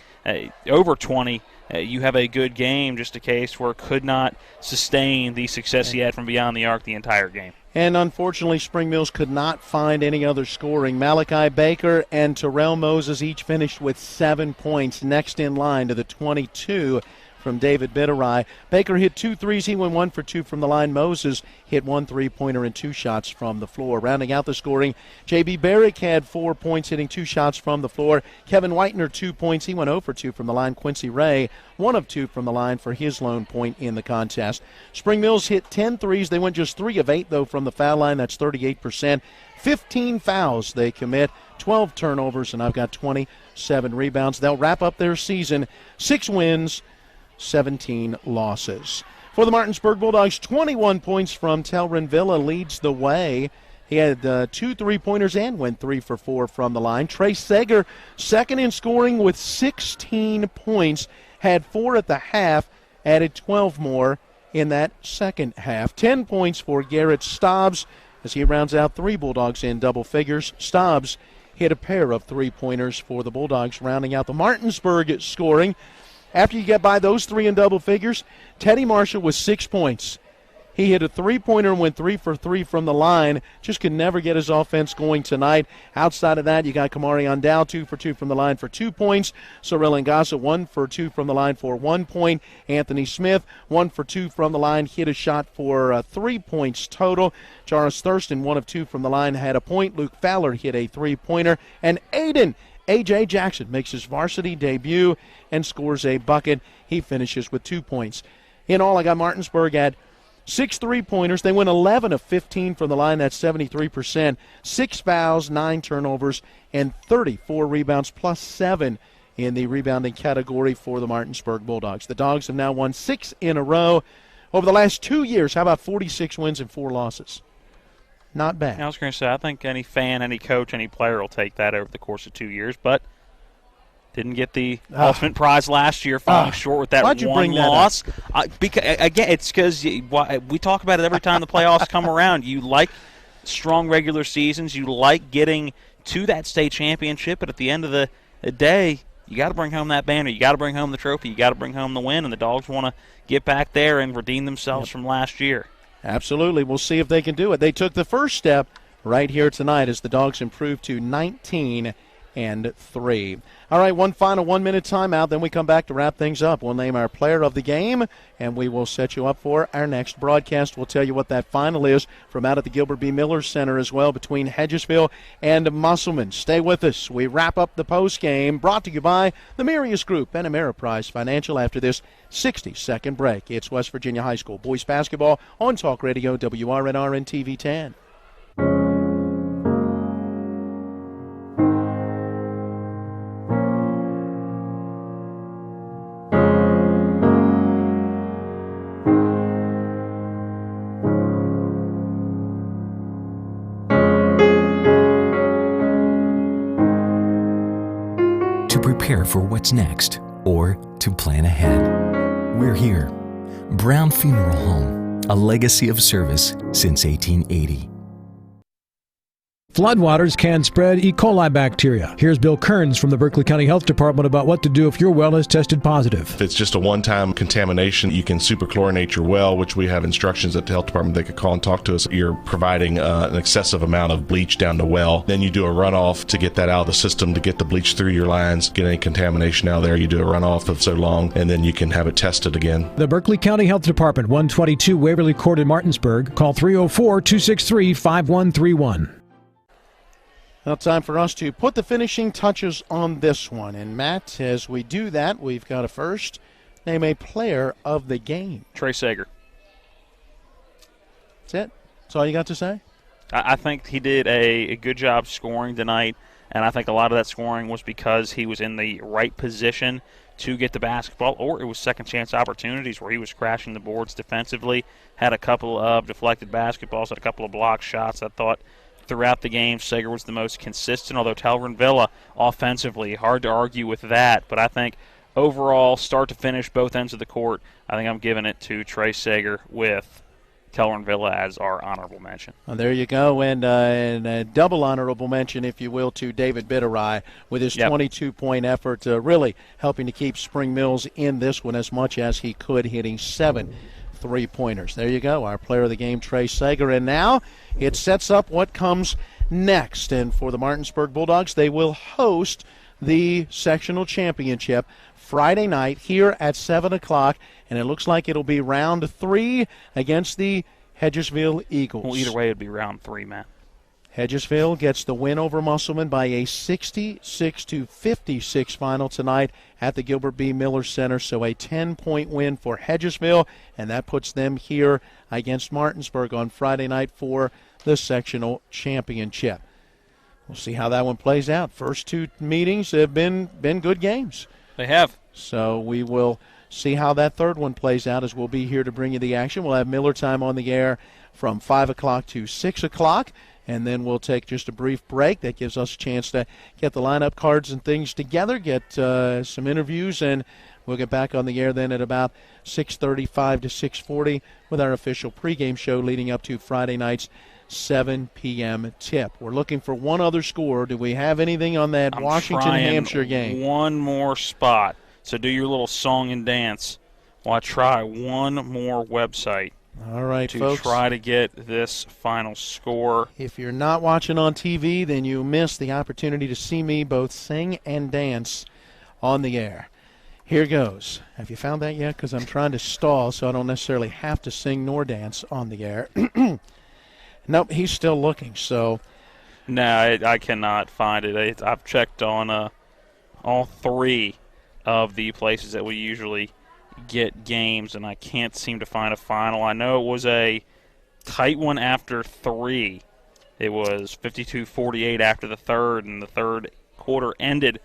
over 20. You have a good game, just a case where could not sustain the success he had from beyond the arc the entire game. And unfortunately, Spring Mills could not find any other scoring. Malachi Baker and Terrell Moses each finished with 7 points, next in line to the 22 from David Bitterai. Baker hit 2 threes. He went 1 for 2 from the line. Moses hit 1 3-pointer and 2 shots from the floor. Rounding out the scoring, J.B. Barrick had 4 points, hitting 2 shots from the floor. Kevin Whitener, 2 points. He went 0 for 2 from the line. Quincy Ray, 1 of 2 from the line for his lone point in the contest. Spring Mills hit 10 threes. They went just 3 of 8, though, from the foul line. That's 38%. 15 fouls they commit, 12 turnovers, and I've got 27 rebounds. They'll wrap up their season 6 wins, 17 losses. For the Martinsburg Bulldogs, 21 points from Telrin Villa leads the way. He had 2 3-pointers and went 3 for 4 from the line. Trey Sager, second in scoring with 16 points, had 4 at the half, added 12 more in that second half. 10 points for Garrett Stobbs as he rounds out 3 Bulldogs in double figures. Stobbs hit a pair of 3-pointers for the Bulldogs, rounding out the Martinsburg scoring. After you get by those 3 in double figures, Teddy Marshall with 6 points. He hit a 3-pointer and went 3 for 3 from the line. Just could never get his offense going tonight. Outside of that, you got Kamari Ondal, 2 for 2 from the line for 2 points. Sorel Ngasa, 1 for 2 from the line for 1 point. Anthony Smith, 1 for 2 from the line, hit a shot for 3 points total. Jarvis Thurston, 1 of 2 from the line, had a point. Luke Fowler hit a 3-pointer. And A.J. Jackson makes his varsity debut and scores a bucket. He finishes with 2 points. In all, I got Martinsburg at 6 3-pointers. They went 11 of 15 from the line. That's 73%. 6 fouls, 9 turnovers, and 34 rebounds, plus 7 in the rebounding category for the Martinsburg Bulldogs. The Dogs have now won 6 in a row. Over the last 2 years, how about 46 wins and 4 losses? Not bad. I was going to say, I think any fan, any coach, any player will take that over the course of 2 years, but didn't get the ultimate prize last year, falling short with that one loss. Because, again, it's because we talk about it every time the playoffs come around. You like strong regular seasons. You like getting to that state championship, but at the end of the day, you got to bring home that banner. You got to bring home the trophy. You got to bring home the win, and the Dogs want to get back there and redeem themselves from last year. Absolutely. We'll see if they can do it. They took the first step right here tonight as the Dogs improve to 19-3. All right, one final 1-minute timeout, then we come back to wrap things up. We'll name our player of the game, and we will set you up for our next broadcast. We'll tell you what that final is from out at the Gilbert B. Miller Center as well between Hedgesville and Musselman. Stay with us. We wrap up the postgame, brought to you by the Marius Group and Ameriprise Financial after this 60-second break. It's West Virginia High School boys basketball on Talk Radio WRNR and TV 10. Prepare for what's next or to plan ahead. We're here. Brown Funeral Home, a legacy of service since 1880. Floodwaters can spread E. coli bacteria. Here's Bill Kearns from the Berkeley County Health Department about what to do if your well is tested positive. If it's just a one-time contamination, you can superchlorinate your well, which we have instructions at the health department. They could call and talk to us. You're providing an excessive amount of bleach down the well. Then you do a runoff to get that out of the system, to get the bleach through your lines, get any contamination out of there. You do a runoff of so long, and then you can have it tested again. The Berkeley County Health Department, 122 Waverly Court in Martinsburg. Call 304-263-5131. Now time for us to put the finishing touches on this one. And, Matt, as we do that, we've got to first name a player of the game. Trey Sager. That's it? That's all you got to say? I think he did a good job scoring tonight, and I think a lot of that scoring was because he was in the right position to get the basketball, or it was second-chance opportunities where he was crashing the boards defensively, had a couple of deflected basketballs, had a couple of block shots. I thought throughout the game, Sager was the most consistent, although Telvin Villa offensively, hard to argue with that. But I think overall, start to finish, both ends of the court, I think I'm giving it to Trey Sager with Telvin Villa as our honorable mention. Well, there you go, and a double honorable mention, if you will, to David Bitterai with his 22-point effort, really helping to keep Spring Mills in this one as much as he could, hitting 7 3-pointers. There you go, our player of the game, Trey Sager. And now it sets up what comes next. And for the Martinsburg Bulldogs, they will host the sectional championship Friday night here at 7 o'clock. And it looks like it'll be round 3 against the Hedgesville Eagles. Well, either way, it'd be round 3, Matt. Hedgesville gets the win over Musselman by a 66-56 final tonight at the Gilbert B. Miller Center. So a 10-point win for Hedgesville, and that puts them here against Martinsburg on Friday night for the sectional championship. We'll see how that one plays out. First 2 meetings have been good games. They have. So we will see how that third one plays out as we'll be here to bring you the action. We'll have Miller time on the air from 5 o'clock to 6 o'clock. And then we'll take just a brief break. That gives us a chance to get the lineup cards and things together, get some interviews, and we'll get back on the air then at about 6:35 to 6:40 with our official pregame show leading up to Friday night's 7 p.m. tip. We're looking for one other score. Do we have anything on that Washington-Hampshire game? One more spot. So do your little song and dance while I try one more website. All right, to folks. Try to get this final score. If you're not watching on TV, then you miss the opportunity to see me both sing and dance on the air. Here goes. Have you found that yet? Because I'm trying to stall so I don't necessarily have to sing nor dance on the air. Nope, he's still looking. So, no, I cannot find it. I've checked on all 3 of the places that we usually get games, and I can't seem to find a final. I know it was a tight one after 3. It was 52-48 after the third, and the third quarter ended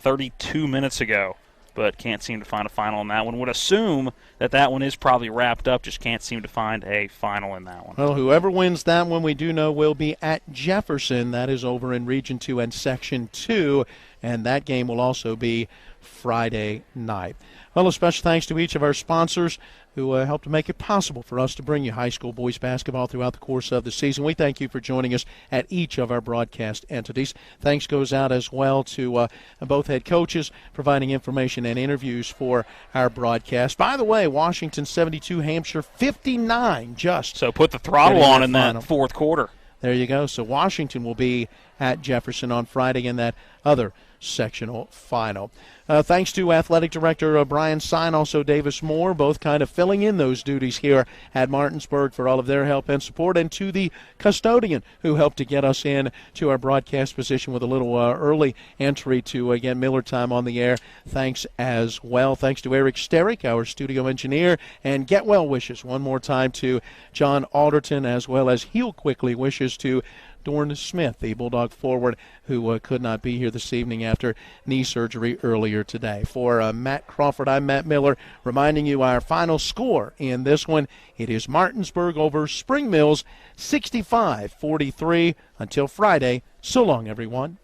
32 minutes ago, but can't seem to find a final in that one. Would assume that one is probably wrapped up, just can't seem to find a final in that one. Well, whoever wins that one, we do know will be at Jefferson. That is over in Region 2 and Section 2, and that game will also be Friday night. Well, a special thanks to each of our sponsors who helped to make it possible for us to bring you high school boys basketball throughout the course of the season. We thank you for joining us at each of our broadcast entities. Thanks goes out as well to both head coaches providing information and interviews for our broadcast. By the way, Washington 72, Hampshire 59 just. So put the throttle on in that fourth quarter. there you go. So Washington will be at Jefferson on Friday in that other sectional final. Thanks to Athletic Director Brian Sine, also Davis Moore, both kind of filling in those duties here at Martinsburg for all of their help and support, and to the custodian who helped to get us in to our broadcast position with a little early entry to get Miller time on the air. Thanks as well. Thanks to Eric Sterick, our studio engineer, and get well wishes one more time to John Alderton, as well as heal quickly wishes to Dorn Smith, the Bulldog forward, who could not be here this evening after knee surgery earlier today. For Matt Crawford, I'm Matt Miller, reminding you our final score in this one. It is Martinsburg over Spring Mills, 65-43. Until Friday, so long, everyone.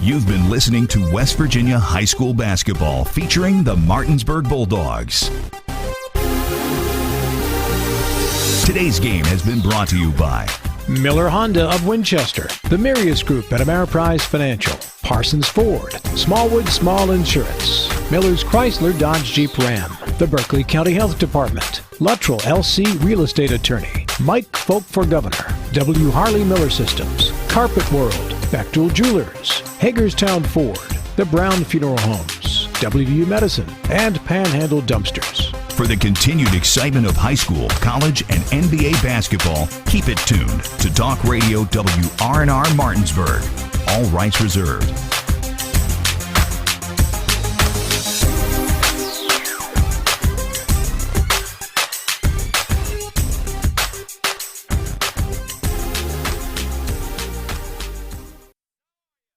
You've been listening to West Virginia High School Basketball featuring the Martinsburg Bulldogs. Today's game has been brought to you by Miller Honda of Winchester, the Mirius Group at Ameriprise Financial, Parsons Ford, Smallwood Small Insurance, Miller's Chrysler Dodge Jeep Ram, the Berkeley County Health Department, Luttrell LC Real Estate Attorney, Mike Folk for Governor, W. Harley Miller Systems, Carpet World, Bechtel Jewelers, Hagerstown Ford, the Brown Funeral Homes, WVU Medicine, and Panhandle Dumpsters. For the continued excitement of high school, college, and NBA basketball, keep it tuned to Talk Radio WRNR Martinsburg. All rights reserved.